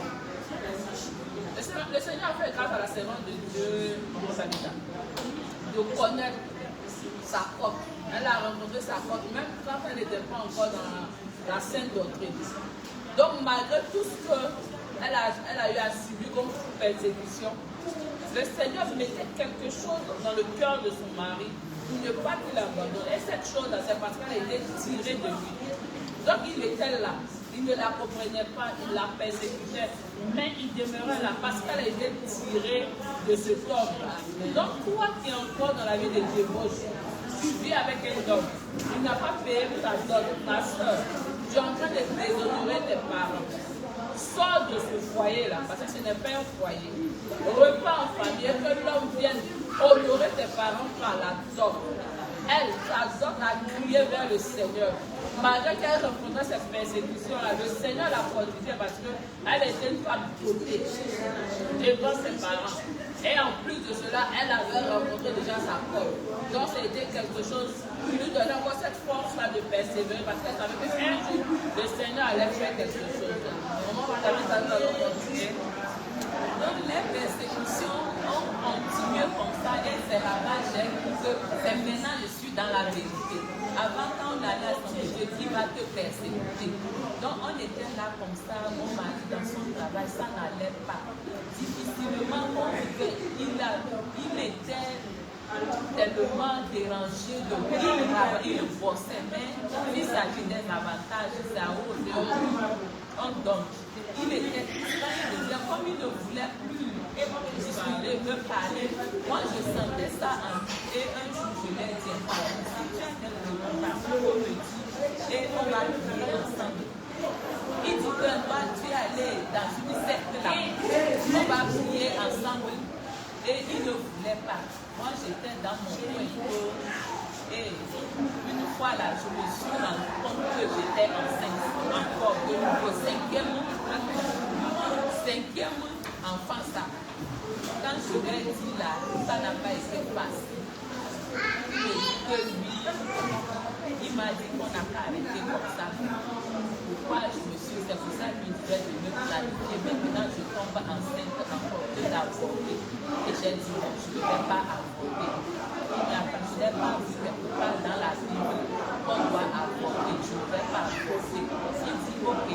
Speaker 3: Le Seigneur a fait grâce à la servante de Dieu, de connaître sa propre. Elle a rencontré sa propre, même quand elle n'était pas encore dans la sainte doctrine. Donc, malgré tout ce qu'elle a eu à subir comme persécution, le Seigneur mettait quelque chose dans le cœur de son mari pour ne pas qu'il l'abandonne. Et cette chose-là, c'est parce qu'elle a été tirée de lui. Donc, il était là. Il ne la comprenait pas, il la persécutait, mais il demeurait là parce qu'elle a été tirée de cet homme-là. Donc, toi qui es encore dans la vie de débauche, tu vis avec un homme, il n'a pas payé ta dot, ta soeur, tu es en train de déshonorer tes parents. Sors de ce foyer-là, parce que ce n'est pas un foyer. Repars en famille et que l'homme vienne honorer tes parents par la dot. Elle, sa dot a crié vers le Seigneur. Malgré qu'elle rencontrait cette persécution-là, le Seigneur l'a protégée parce qu'elle était une femme dotée devant ses parents. Et en plus de cela, elle avait rencontré déjà sa corde. Donc c'était quelque chose qui lui donné encore cette force-là de persévérer parce qu'elle savait que un jour, le Seigneur allait faire quelque chose. Comment on va continuer? Donc les persécutions ont continué comme ça et c'est là-bas que c'est maintenant je suis dans la vérité. Avant quand on allait à son Dieu, il va te persécuter. Donc on était là comme ça, mon mari dans son travail, ça n'allait pas. Difficilement on vivait, il était tellement dérangé de il bossait, mais il s'agit des avantages, c'est à eux on donne. Il était comme il ne voulait plus discuter, me parler. Moi je sentais ça en lui et un jour je l'ai dit, si tu as quelque chose, on me dit et on va prier ensemble. Il dit que toi tu es allé dans une secte là, on va prier ensemble. Et il ne voulait pas. Moi, j'étais dans mon coin. Et une fois là, je me suis rendu compte que j'étais enceinte. Encore de nouveau, cinquième enfant ça. Quand je lui ai dit là, ça n'a pas été facile. Il me dit que lui, il m'a dit qu'on n'a qu'à arrêter comme ça. Pourquoi je me suis dit, c'est pour ça qu'il disait de me planifier. Maintenant, je tombe enceinte encore d'avorter. Et j'ai dit, non, je ne vais pas avorter. Je n'ai pas vu quelque part dans la Bible qu'on doit avorter. Je ne vais pas avorter. Il dit, ok.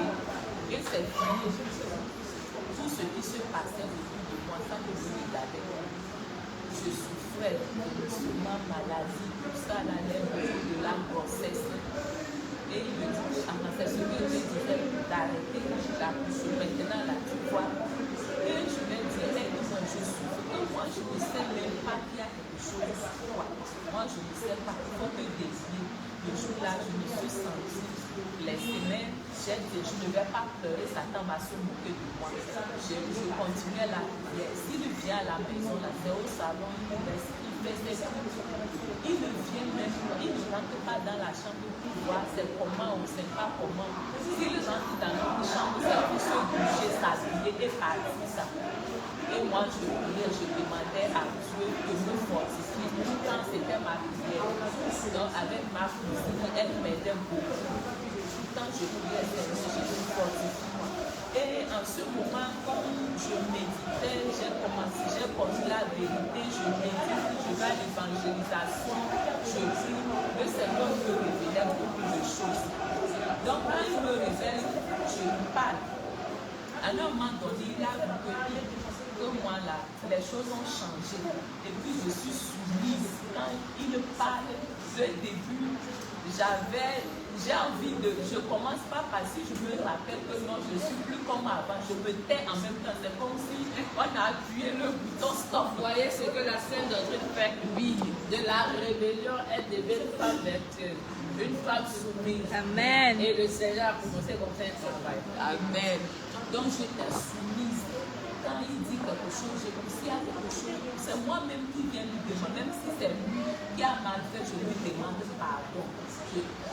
Speaker 3: Et c'est fini. Tout ce qui se passait autour de moi, ça que je regardais. Je souffrais de ma maladie, tout ça, la lèvre de la grossesse. Et il me dit, c'est ce que je disais d'arrêter l'accouchement. Maintenant, là, tu vois. Et je me disais, je souffre. Et moi, je ne sais même pas qu'il y a quelque chose. Moi, je ne sais pas. Il faut me désirer. Le jour-là, je me suis sentie blessée. Mais j'ai dit, je ne vais pas pleurer. Satan va se moquer de moi. Je continuais la prière. S'il vient à la maison, là, c'est au salon, il fait ses coups. Il ne vient même pas. Il ne rentre pas dans la chambre pour voir c'est comment ou c'est pas comment. S'il rentre dans notre chambre, c'est pour se bouger, s'habiller et partir ça. Et moi, je priais, je demandais à Dieu de me fortifier. Tout le temps, c'était ma prière. Donc, avec ma cousine, elle m'aidait beaucoup. Tout le temps, je priais, je me fortifiais. Et en ce moment, comme je méditais, j'ai connu la vérité, je médite, je vais à l'évangélisation, je prie, le Seigneur me révélait beaucoup de choses. Donc, quand il me révèle, je lui parle. À un moment donné, il a vu que moi, là, les choses ont changé. Et puis, je suis soumise. Quand il parle, dès le début, j'ai envie de... Je commence pas parce que je me rappelle que non, je ne suis plus comme avant. Je me tais en même temps. C'est comme si on a appuyé le bouton stop.
Speaker 1: Vous voyez ce que la Sainte Doctrine fait? Oui. De la rébellion, elle devait une femme vertueuse. Une femme soumise.
Speaker 2: Amen.
Speaker 1: Et le Seigneur a commencé comme ça un travail. Amen. Donc j'étais soumise. Quand il dit quelque chose, je me dis, s'il y a quelque chose, c'est moi-même qui viens lui demander, même si c'est lui qui a mal fait, je lui demande pardon.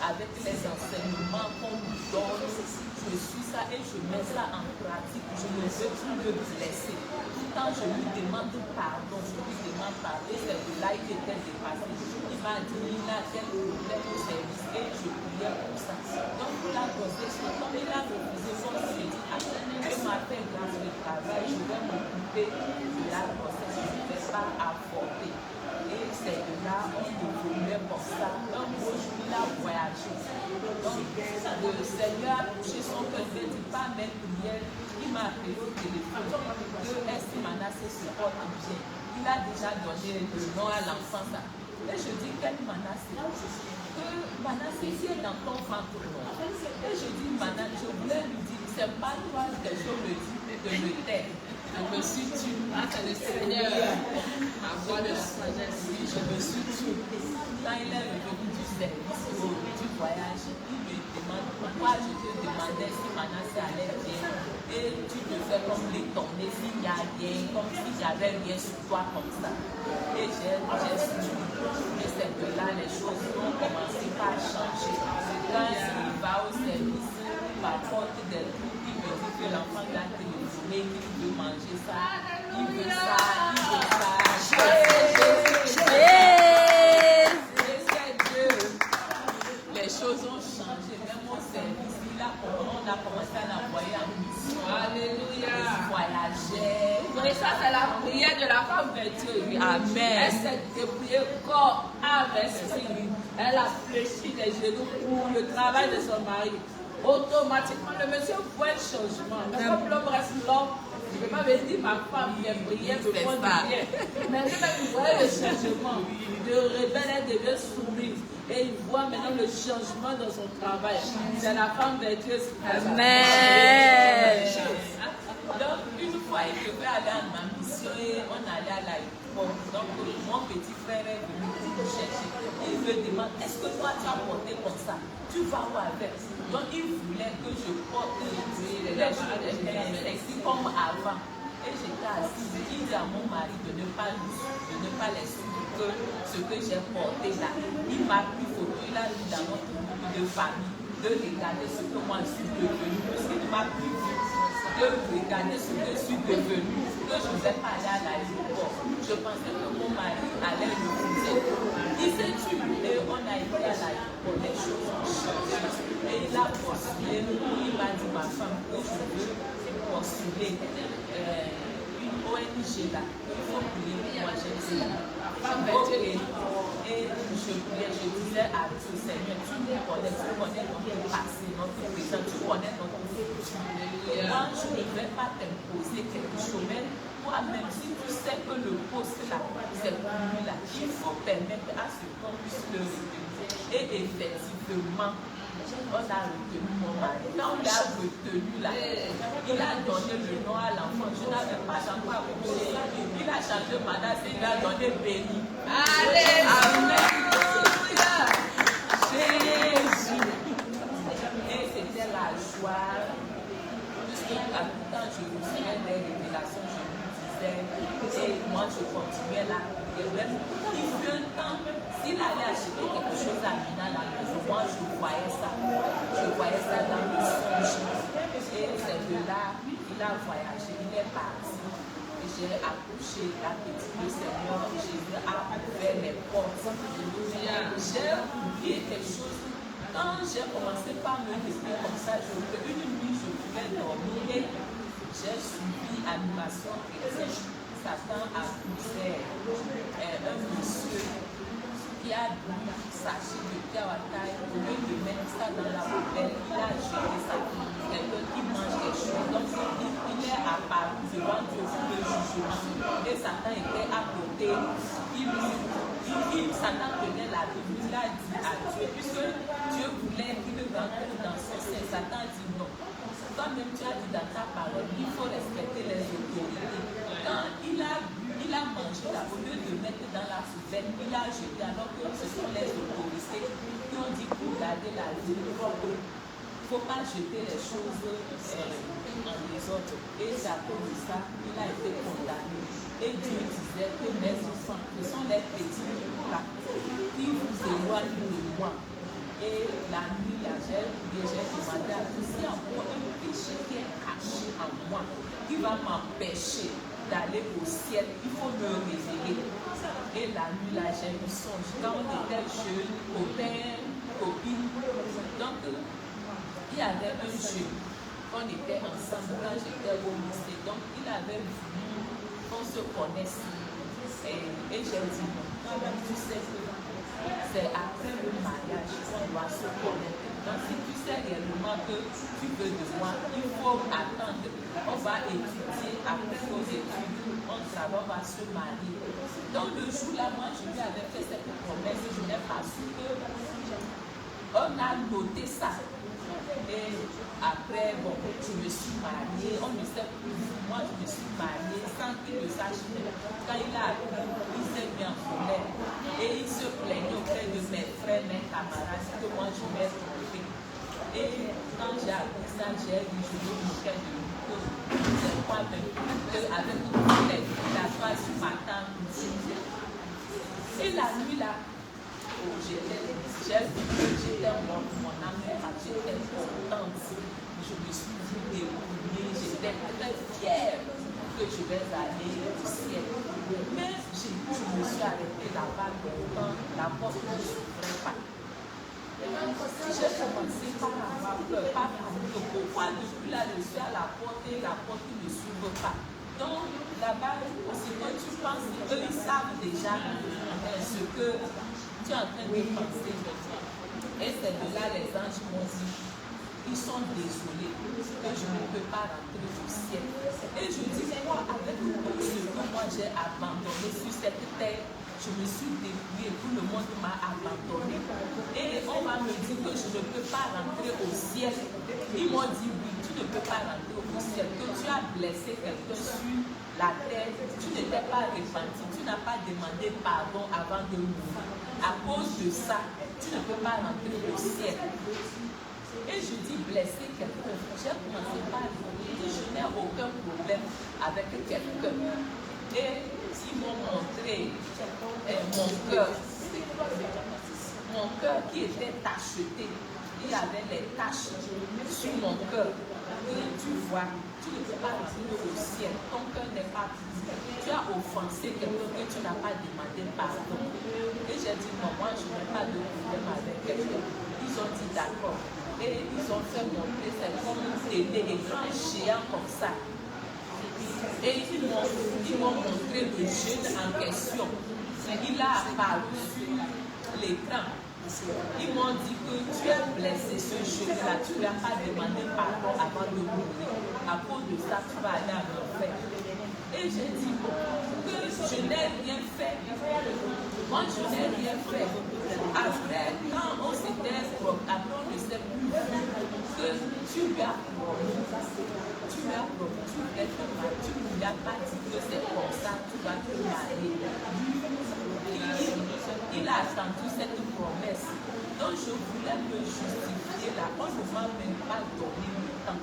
Speaker 1: Avec les enseignements qu'on nous donne, je suis ça et je mets ça en pratique. Je ne veux plus le blesser. Tout le temps, je lui demande pardon, je lui demande pardon. Et c'est de là qu'il était dépassé. Il m'a dit, il a tel problème au service et je priais pour ça. Donc, pour la grossesse, comme il a refusé son suivi, je m'appelle grâce au travail, je vais m'occuper de la grossesse, je ne vais pas apporter. Et c'est de là on évoluait comme ça. Un beau jour, il a voyagé. Donc, le Seigneur a touché son cœur, il ne dit pas même prière. Il m'a appelé au téléphone que est-ce que Manassé se porte bien. Il a déjà donné le nom à l'enfant. Et je dis, quel Manassé? Que Manassé, qui est dans ton ventre. Et je dis, Manassé, je voulais lui dire, c'est pas toi que je me dis de me taire. Je me suis tue. Ah, c'est le Seigneur. Ma voix de la sagesse. Oui, je me suis tue. Quand il est revenu du service du voyage, il me demande pourquoi je te demandais si Manassé allait bien. Et tu me fais comme l'étonner s'il n'y a rien, comme s'il n'y avait rien sur toi comme ça. Et j'ai su. Et c'est que là, les choses ont commencé à changer. Quand il va au service, il m'apporte des trucs, il me dit que l'enfant l'a téléphoné, qu'il veut manger ça, il veut ça, il veut ça. Et c'est Dieu.
Speaker 3: choses ont changé, même au service. On a commencé à l'envoyer en mission.
Speaker 4: Alléluia.
Speaker 3: Il voyageait.
Speaker 4: Et ça, c'est la prière de la femme vertueuse.
Speaker 3: Amen.
Speaker 4: Elle s'est débrouillée corps, âme, esprit. Elle a fléchi les genoux pour le travail de son mari. Automatiquement, le monsieur voit un changement. Mais comme l'homme reste l'homme, je ne vais pas venir dire ma femme vient prier, me prend du bien. Mais lui-même, il voyait le changement. De rebelle, elle devient soumise. Et il voit maintenant le changement dans son travail. C'est la femme vertueuse.
Speaker 2: Amen.
Speaker 3: Donc, une fois, il devait aller à ma mission et on allait à l'aéroport. Donc, mon petit frère est venu me chercher. Et il me demande, est-ce que toi, tu as porté comme ça? Tu vas où avec? Donc, il voulait que je porte les choses comme avant. Et j'étais assise. Il dit à mon mari de ne pas les suivre ce que j'ai porté là. Il m'a pris photo, il a mis dans notre groupe de famille de regarder ce que moi je suis devenue. Parce qu'il m'a pris de regarder ce que je suis devenue. Que je ne vais pas aller à l'aéroport. Je pensais que mon mari allait le pousser. Il s'est tué. Et on a été à l'aéroport. Les choses ont changé. Et il a postulé. Il m'a dit, ma femme, que je veux postuler une ONG là. Il faut prier. Moi, j'ai dit, et je priais, je disais à tout Seigneur, tu nous connais, tu connais notre passé, notre présent, tu connais notre futur. Moi, je ne vais pas t'imposer quelque chose, mais toi-même, si tu sais que le poste là, c'est pour lui là, il faut permettre à ce qu'on puisse le retenir. Et effectivement, on a retenu mon mari. Quand on l'a retenu là, il a donné le nom à l'enfant. Je n'avais pas encore accouché. Il a changé madame, il a donné béni. Alléluia. Jésus. Et c'était la joie. Puisque à tout temps, je recevais des révélations, je lui disais, et moi je continuais là. Et même, il fut un temps, s'il allait acheter quelque chose à Mina, là, moi je voyais ça. Je voyais ça dans le songe. Et c'est de là, il a voyagé, il est parti. J'ai accouché la petite, le Seigneur, Jésus a ouvert les portes. J'ai oublié quelque chose. Quand j'ai commencé par me laisser comme ça, une nuit, je pouvais dormir et j'ai suivi l'animation chrétienne. Satan a poussé un monsieur qui a bu sachet de Piawataï, au lieu de mettre ça dans la poubelle, il a jeté ça. Quelqu'un qui mange des choses. Donc, il est apparu devant Dieu pour le jugement. Et Satan était à côté. Satan tenait la Bible. Il a dit à Dieu, puisque Dieu voulait qu'il rentre dans son sein. Satan dit non. Toi-même, tu as dit dans ta parole, il faut respecter les autorités. Quand il a mangé là, au lieu de mettre dans la poubelle, il a jeté, alors que ce sont les autorités qui ont dit pour garder la vie. Il ne faut pas jeter les choses en désordre. Et à cause de ça, il a été condamné. Et Dieu disait que mes enfants, ce sont les petits là qui vous éloignent de moi. Et la nuit, j'ai demandé à Dieu s'il y a encore un péché qui est caché en moi, qui va m'empêcher d'aller au ciel, il faut me révéler. Et la nuit, là, j'ai eu songe. Quand on était jeunes, copains, copines, donc il y avait un jeune. On était ensemble quand j'étais au lycée. Donc il avait voulu qu'on se connaisse. Et j'ai dit non. Toi-même, tu sais que c'est après le mariage qu'on doit se connaître. Donc si tu sais réellement que tu veux de moi, il faut attendre. On va étudier après nos études. On travaille, on va se marier. Donc le jour-là, moi, je lui avais fait cette promesse. Je n'ai pas su que on a noté ça. Et après, bon, je me suis mariée, on ne sait plus. Moi, je me suis mariée sans qu'il le sache. Quand il a appris, il s'est mis en colère. Et il se plaignait auprès de mes frères, mes camarades, que moi, je vais trouver. Et quand j'ai appris ça, j'ai dit, je me moquais de lui. C'est moi-même, avec toutes les villageois du matin, et la nuit là, j'étais mon âme, j'étais contente. Je me suis débrouillée, j'étais très fière que je vais aller au ciel. Mais je me suis arrêtée là-bas longtemps, la porte ne s'ouvrait pas. Si j'ai commencé par avoir peur, par pourquoi depuis là, je suis à la porte et la porte ne s'ouvre pas. Donc là-bas, aussitôt tu penses, eux ils savent déjà ce que tu es en train de penser maintenant. Et c'est de là les anges m'ont dit, ils sont désolés que je ne peux pas rentrer au ciel. Et je dis, moi, avec tout ce que moi j'ai abandonné sur cette terre, je me suis débrouillée, tout le monde m'a abandonné. Et on va me dire que je ne peux pas rentrer au ciel. Ils m'ont dit, oui, tu ne peux pas rentrer au ciel, que tu as blessé quelqu'un sur la terre, tu ne t'es pas repenti, tu n'as pas demandé pardon avant de mourir. À cause de ça, tu ne peux pas rentrer au ciel. Et je dis blesser quelqu'un. J'ai commencé par dire je n'ai aucun problème avec quelqu'un. Et ils m'ont montré mon cœur qui était tacheté. Il y avait les taches sur mon cœur. Et tu vois, tu ne peux pas rentrer au ciel. Ton cœur n'est pas pur. Tu as offensé quelqu'un que tu n'as pas demandé pardon. Et j'ai dit non, moi je n'ai pas de problème avec quelqu'un. Ils ont dit d'accord. Et ils ont fait monter, c'est comme une télé, écran géant comme ça. Et ils m'ont montré le jeune en question. Il a apparu sur l'écran. Ils m'ont dit que tu es blessé ce jeune-là, tu ne lui as pas demandé pardon avant de mourir. À cause de ça, tu vas aller en enfer. Et j'ai dit que je n'ai rien fait. Moi, je n'ai rien fait. Après, quand on s'était après on ne s'est plus vu que tu lui as promis, tu lui as pas dit que c'est comme ça, tu vas te marier. Il a attendu cette promesse. Donc je voulais me justifier là. On ne m'a même pas donné le temps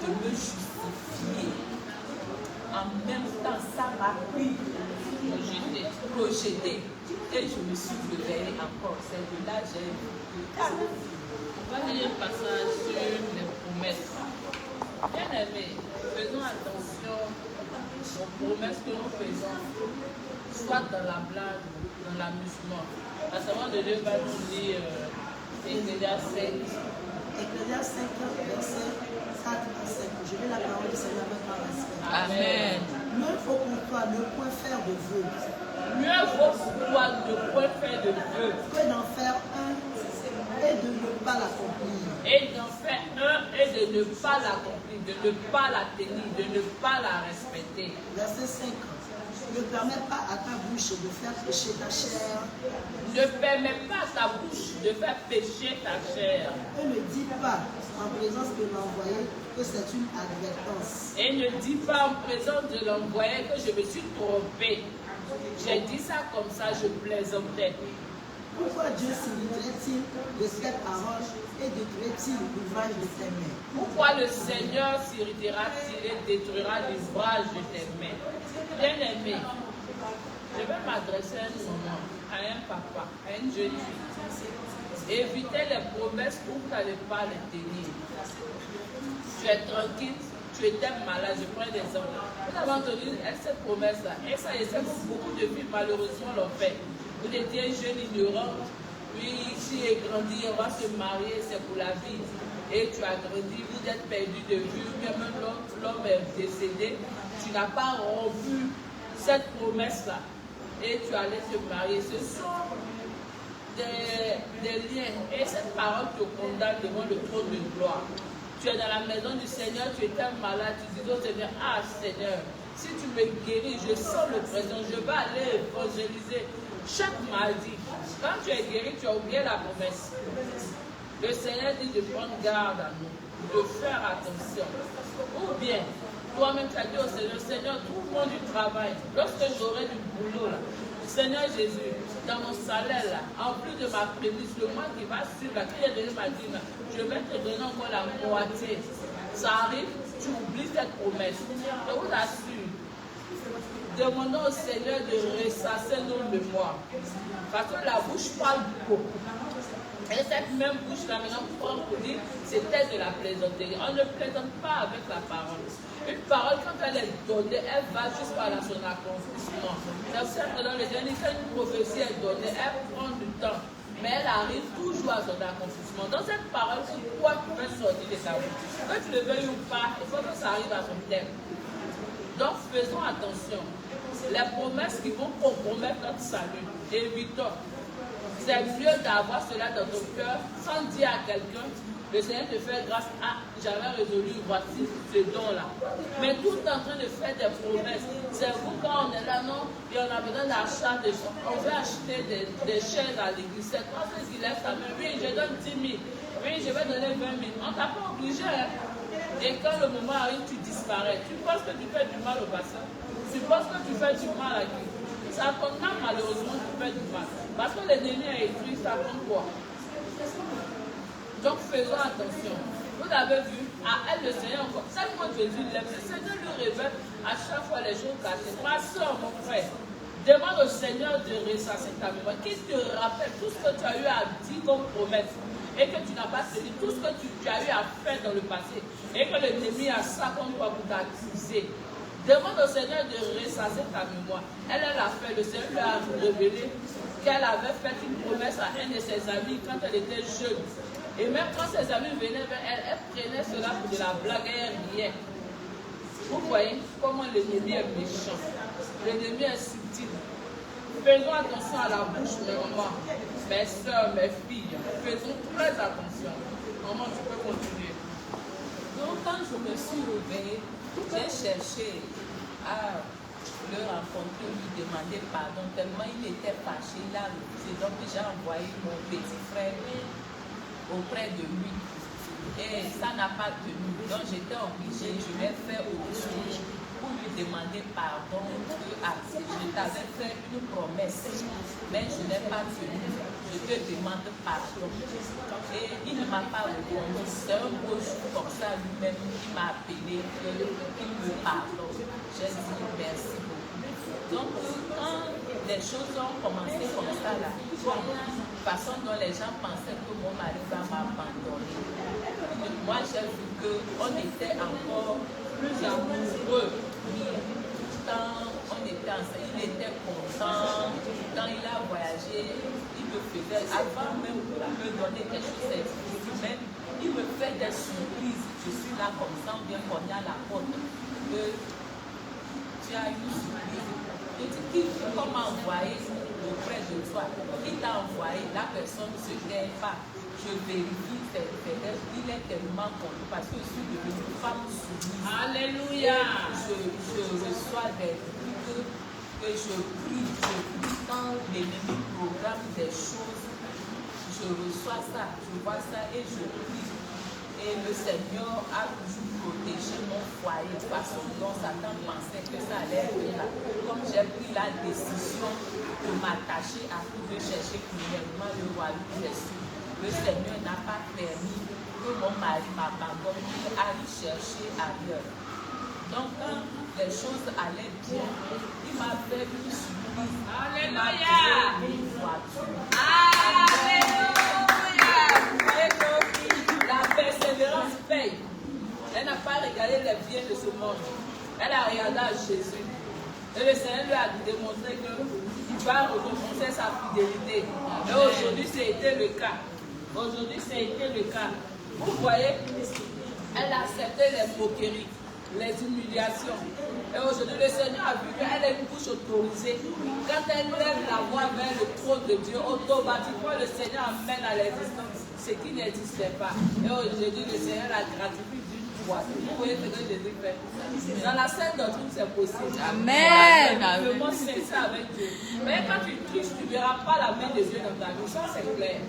Speaker 3: de me justifier. En même temps, ça m'a pris projeté. Et je me suis réveillée encore. C'est de là que j'ai vu.
Speaker 4: On va lire un passage sur les promesses. Bien aimé, faisons attention aux promesses que nous faisons, soit dans la blague ou dans l'amusement. La parole de Dieu va nous dire Ecclésias 5.
Speaker 5: Ecclésias 5, verset 4 à 5. Je vais la parole du Seigneur avec ma respect.
Speaker 4: Amen.
Speaker 5: Mieux vaut pour toi ne point faire de vœux
Speaker 4: Mieux vaut pour toi de point faire de vœux
Speaker 5: que d'en faire un et de ne pas l'accomplir.
Speaker 4: et d'en faire un et de ne pas l'accomplir, de ne pas la tenir, de ne pas la respecter.
Speaker 5: Verset 5. Ne permets pas à ta bouche de faire pécher ta chair.
Speaker 4: Ne permets pas à ta bouche de faire pécher ta chair.
Speaker 5: Et ne dis pas en présence de l'envoyé que c'est une advertence.
Speaker 4: Et ne dis pas en présence de l'envoyé que je me suis trompé. J'ai dit ça comme ça, je plaisantais.
Speaker 5: Pourquoi Dieu s'irriterait-il de cette parole et détruirait-il l'ouvrage de tes mains?
Speaker 4: Pourquoi le Seigneur s'irritera-t-il et détruira l'ouvrage de tes mains? Bien-aimé, je vais m'adresser à un moment, à un papa, à une jeune fille. Évitez les promesses pour qu'elle ne pas les tenir. Tu es tranquille, tu étais malade, je prends des exemples. Nous avons entendu cette promesse-là. Et ça, beaucoup de filles malheureusement l'ont fait. Vous étiez jeune, ignorant, puis tu es grandi, on va se marier, c'est pour la vie. Et tu as grandi, vous êtes perdu de vue, même l'homme est décédé. Tu n'as pas rompu cette promesse-là. Et tu allais te marier. Ce sont des liens. Et cette parole te condamne devant le trône de gloire. Tu es dans la maison du Seigneur, tu étais malade, tu dis au Seigneur, ah Seigneur, si tu me guéris, je sens le présent, je vais aller évangéliser chaque mardi. Quand tu es guéri, tu as oublié la promesse. Le Seigneur dit de prendre garde à nous, de faire attention. Ou bien, toi-même tu as dit au Seigneur, Seigneur, trouve-moi du travail. Lorsque j'aurai du boulot là, Seigneur Jésus, dans mon salaire là, en plus de ma prémisse, le mois qui va suivre, là, qui est donné ma dîme, je vais te donner encore la moitié. Ça arrive, tu oublies cette promesse. Je vous assure, demandons au Seigneur de ressasser nos mémoires. Parce que la bouche parle beaucoup. Et cette même bouche-là, maintenant, pour dire, c'était de la plaisanterie. On ne plaisante pas avec la parole. Une parole, quand elle est donnée, elle va jusqu'à son accomplissement. C'est pour ça que dans les derniers, quand une prophétie est donnée, elle prend du temps.
Speaker 3: mais elle arrive toujours à son accomplissement. Dans cette parole, si toi tu veux sortir de ta vie, que tu le veuilles ou pas, il faut que ça arrive à son terme. Donc faisons attention. Les promesses qui vont compromettre notre salut, évitons. C'est mieux d'avoir cela dans ton cœur sans dire à quelqu'un, le Seigneur te fait grâce à, j'avais résolu, voici ce don-là. Mais tout en train de faire des promesses. C'est vous quand on est là, non, et on a besoin d'achat, on veut acheter des chaises à l'église. C'est toi qui lève ta main. Oui, je donne 10 000. Oui, je vais donner 20 000. On ne t'a pas obligé. Hein? Et quand le moment arrive, tu disparais. Tu penses que tu fais du mal au passé. Tu penses que tu fais du mal à qui? Ça compte malheureusement, tu fais du mal. Parce que l'ennemi a écrit, ça compte quoi? Donc faisons attention. Vous avez vu, à elle le Seigneur encore. Chaque fois que Jésus lève, le Seigneur lui révèle à chaque fois les choses cachées. Ma soeur, mon frère, demande au Seigneur de ressasser ta mémoire. Qu'il te rappelle tout ce que tu as eu à dire comme promesse. Et que tu n'as pas tenu tout ce que tu as eu à faire dans le passé. Et que l'ennemi a ça comme toi pour t'accuser. Demande au Seigneur de ressasser ta mémoire. Elle l'a fait. Le Seigneur lui a révélé qu'elle avait fait une promesse à un de ses amis quand elle était jeune. Et même quand ses amis venaient vers elle, elle prenait cela pour de la blague et elle riait. Vous voyez comment l'ennemi est méchant. L'ennemi est subtil. Faisons attention à la bouche, mes mamans, mes soeurs, mes filles. Faisons très attention. Maman, tu peux continuer.
Speaker 4: Donc, quand je me suis réveillée, j'ai cherché à le rencontrer, lui demander pardon, tellement il était fâché là. Donc, j'ai envoyé mon petit frère auprès de lui. Et ça n'a pas tenu. Donc, j'étais obligée, je l'ai fait autre chose pour lui demander pardon. Je t'avais fait une promesse, mais je n'ai pas tenu. Je te demande pardon. Et il ne m'a pas répondu. C'est un beau jour comme ça lui-même qui m'a appelé, qu'il me pardonne. J'ai dit merci beaucoup. Donc, quand les choses ont commencé comme ça, là, la façon dont les gens pensaient que mon mari va m'abandonner, moi j'ai vu qu'on était encore plus amoureux. Quand on était ensemble, il était content. Quand il a voyagé, il me faisait, avant même de me donner quelque chose de difficile, même, il me fait des surprises. Je suis là comme ça, on vient cogner à la porte. Tu as une surprise. Je dis, comment m'envoyer auprès de toi? Qui t'a envoyé? La personne ne se tait pas. Je vérifie, il est tellement content parce que je suis devenue une femme soumise.
Speaker 3: Alléluia!
Speaker 4: Je reçois des trucs que je prie quand l'ennemi programme des choses. Je reçois ça, je vois ça et je prie. Et le Seigneur a toujours protégé mon foyer parce que Satan pensait que ça allait être là. Comme j'ai pris la décision de m'attacher à tout, de chercher premièrement le royaume des cieux, le Seigneur n'a pas permis que mon mari m'abandonne pour aller chercher ailleurs. Donc quand les choses allaient bien, il m'a fait une surprise.
Speaker 3: Alléluia!
Speaker 4: Une voiture.
Speaker 3: Alléluia!
Speaker 4: La persévérance paye. Elle n'a pas regardé les biens de ce monde. Elle a regardé à Jésus. Et le Seigneur lui a démontré qu'il va recommencer sa fidélité. Et aujourd'hui, c'était le cas. Aujourd'hui, c'était le cas. Vous voyez, elle a accepté les moqueries, les humiliations. Et aujourd'hui, le Seigneur a vu qu'elle est une bouche autorisée. Quand elle lève la voix vers le trône de Dieu, automatiquement, le Seigneur amène à l'existence ce qui n'existait pas. Et aujourd'hui, le Seigneur la gratifie d'une voix. Vous voyez ce que Jésus fait. Dans la scène doctrine, c'est possible.
Speaker 2: Amen.
Speaker 4: Vraiment, c'est ça avec Dieu. Mais quand tu triches, tu ne verras pas la main de Dieu dans ta vie. Ça, c'est clair.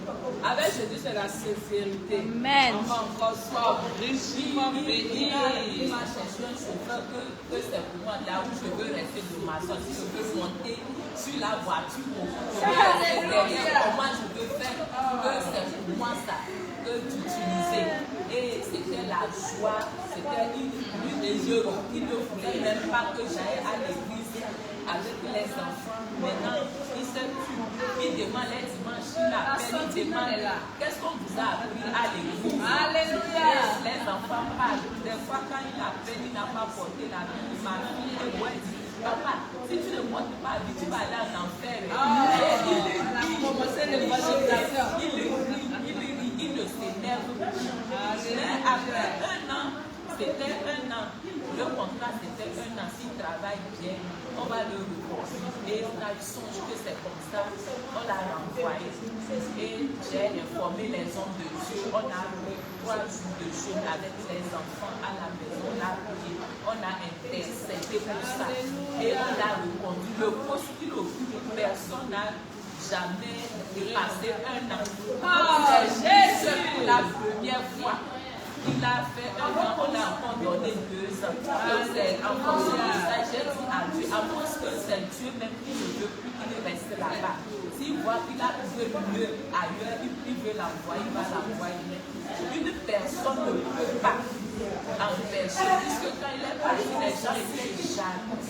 Speaker 4: Avec Jésus, c'est la sincérité.
Speaker 2: Amen.
Speaker 4: On va encore soit richement béni. Il m'a cherché un chauffeur que c'est pour moi là où je veux rester de ma soeur. Si je veux monter sur la voiture, comment je peux faire que c'est pour moi ça, que d'utiliser. Et c'était la joie, c'était une des yeux qui ne voulait même pas que j'aille à l'église avec les enfants. Maintenant, il se tue. Il demande les dimanches, il appelle, il demande qu'est-ce qu'on vous a appris à l'église.
Speaker 3: Alléluia!
Speaker 4: Les enfants parlent. Des fois, quand il appelle, il n'a pas porté la Bible. Ma fille, ouais,
Speaker 3: papa, si tu ne montes pas la vie, tu vas aller en enfer. Il ne s'énerve pas. Mais après un an, c'était un an. Le contrat, c'était un an. S'il travaille bien, on va le reconduire. Et on a songé que c'est comme ça. On l'a renvoyé. Et j'ai informé les hommes de Dieu. On a eu 3 jours de jeûne avec les enfants à la maison. On a intercédé pour ça. Et on l'a reconduit. Le poste qu'il occupe, personne n'a jamais dépassé un an. C'est pour la première fois. Il a fait un an, on a encore donné 2 ans. Donc c'est en fonction de ça, j'ai dit à Dieu, à moins que c'est Dieu même qui ne veut plus qu'il reste là-bas. S'il voit qu'il a trouvé mieux ailleurs, il veut l'envoyer, il va l'envoyer. Une personne ne peut pas empêcher, puisque quand il est parti, les gens étaient jaloux.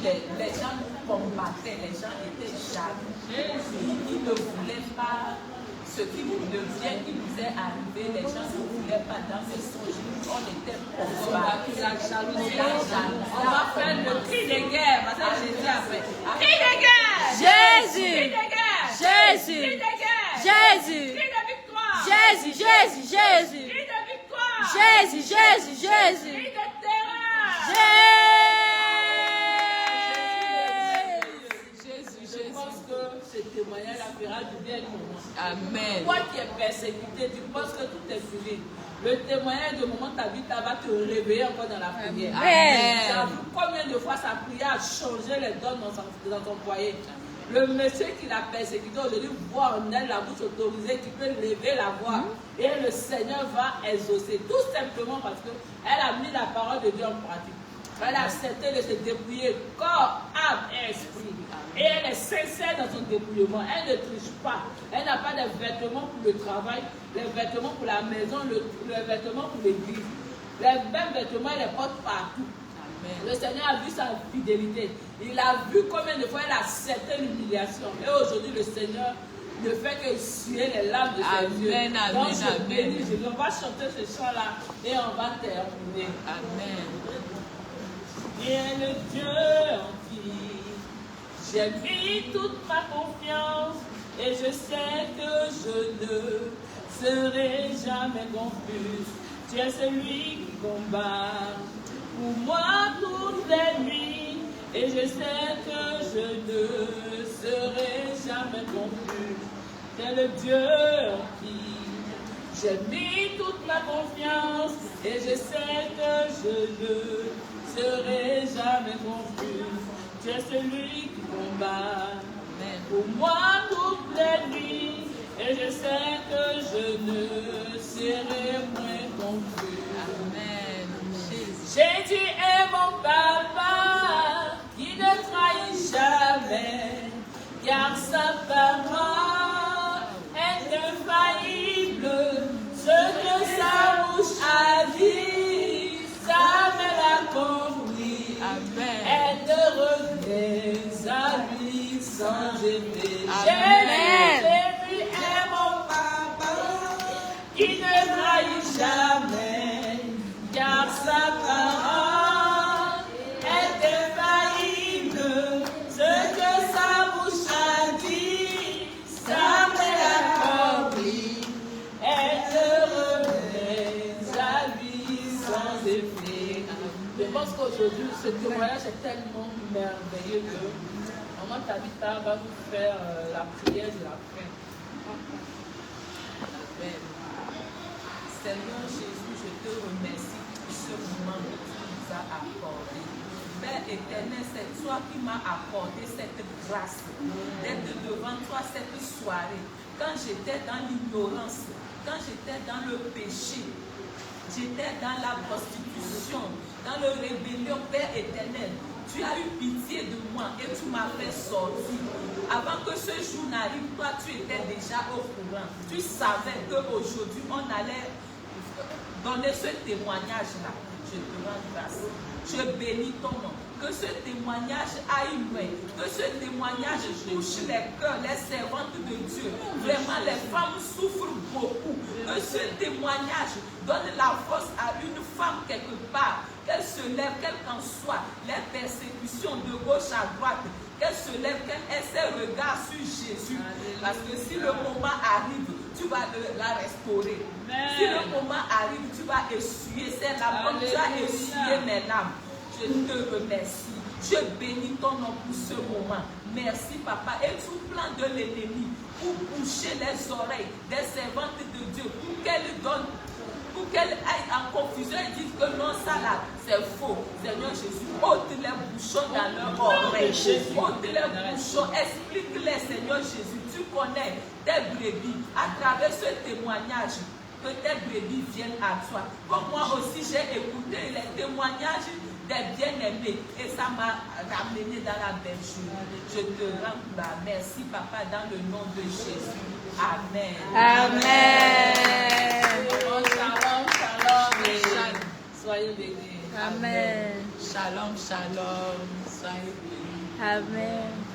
Speaker 3: Les gens nous combattaient, les gens étaient jaloux. Ils ne voulaient pas. Ce qui nous est arrivé, les gens ne voulaient pas dans ce songe. On était combattus. La jalousie. On va faire le cri de guerre. Parce que Jésus a fait. Cri de guerre.
Speaker 2: Jésus.
Speaker 3: Cri de guerre.
Speaker 2: Jésus.
Speaker 3: Cri de guerre.
Speaker 2: Jésus.
Speaker 3: Cri de victoire.
Speaker 2: Jésus, Jésus, Jésus.
Speaker 3: Cri de victoire.
Speaker 2: Jésus, Jésus, Jésus.
Speaker 3: Cri de terreur.
Speaker 1: Je pense que ce témoignage fera du bien pour moi.
Speaker 3: Amen.
Speaker 1: Toi qui es persécuté, tu penses que tout est fini. Le témoignage de moment ta vie, va te réveiller encore dans la prière.
Speaker 2: Amen.
Speaker 1: Combien de fois sa prière a changé les donnes dans ton foyer. Le monsieur qui l'a persécuté aujourd'hui voit en elle la bouche autorisée qui peut lever la voix. Et le Seigneur va exaucer. Tout simplement parce qu'elle a mis la parole de Dieu en pratique. Elle a accepté de se dépouiller corps, âme et esprit. Et elle est sincère dans son dépouillement. Elle ne triche pas. Elle n'a pas de vêtements pour le travail, les vêtements pour la maison, les vêtements pour l'église. Les mêmes vêtements, elle les porte partout. Amen. Le Seigneur a vu sa fidélité. Il a vu combien de fois elle a accepté l'humiliation. Et aujourd'hui, le Seigneur ne fait que suer les larmes de ses yeux. Donc, je bénis. On va chanter ce chant-là et on va terminer. Amen. Et le Dieu en qui j'ai mis toute ma confiance et je sais que je ne serai jamais confus. Tu es celui qui combat pour moi toutes les nuits et je sais que je ne serai jamais confus. Tu es le Dieu en qui j'ai mis toute ma confiance et je sais que je ne serai jamais confus. Tu es celui qui combat pour moi toutes les nuits et je sais que je ne serai moins confus. Amen. Jésus est mon papa qui ne trahit jamais car sa parole est infaillible. Ce que sa bouche a dit, ça me l'accomplit. Amen. Elle ne revient à lui sans aimer. Jésus est mon papa qui ne trahit jamais, car sa parole est infaillible. Ce que sa bouche a dit, ça me l'accomplit. Elle ne revient à lui sans effet. Je pense qu'aujourd'hui, ce témoignage est tellement merveilleux que Maman Tabitha va vous faire la prière de la fin. Amen. Seigneur Jésus, je te remercie pour ce moment que tu nous as accordé. Père éternel, c'est toi qui m'as accordé cette grâce d'être devant toi cette soirée. Quand j'étais dans l'ignorance, quand j'étais dans le péché, j'étais dans la prostitution, dans le rébellion, Père éternel. Tu as eu pitié de moi et tu m'as fait sortir. Avant que ce jour n'arrive, toi, tu étais déjà au courant. Tu savais qu'aujourd'hui, on allait donner ce témoignage-là. Je te rends grâce. Je bénis ton nom. Que ce témoignage aille loin. Que ce témoignage touche les cœurs, les servantes de Dieu. Vraiment, les femmes souffrent beaucoup. Que ce témoignage donne la force à une femme quelque part. Qu'elle se
Speaker 3: lève, quelles qu'en soient les persécutions de gauche à droite, qu'elle se lève, qu'elle ait ses regards sur Jésus. Parce que si le moment arrive, tu vas la restaurer. Si le moment arrive, tu vas essuyer ses larmes. Comme tu as essuyé mes larmes, je te remercie. Je bénis ton nom pour ce moment. Merci, Papa. Et tout plan de l'ennemi pour boucher les oreilles des servantes de Dieu, pour qu'elle donne, pour qu'elle aille en confusion et dise que non, ça là, c'est faux. Seigneur Jésus, ôte les bouchons dans leur oreille. Ôte les bouchons. Explique-les, Seigneur Jésus. Tu connais tes brebis à travers ce témoignage. Que tes brebis viennent à toi. Comme moi aussi, j'ai écouté les témoignages des bien-aimés et ça m'a ramené dans la bergerie. Je te rends la merci, Papa, dans le nom de Jésus. Amen.
Speaker 2: Amen.
Speaker 1: Shalom, shalom. Soyez bénis.
Speaker 2: Amen.
Speaker 1: Shalom, shalom. Soyez bénis.
Speaker 2: Amen.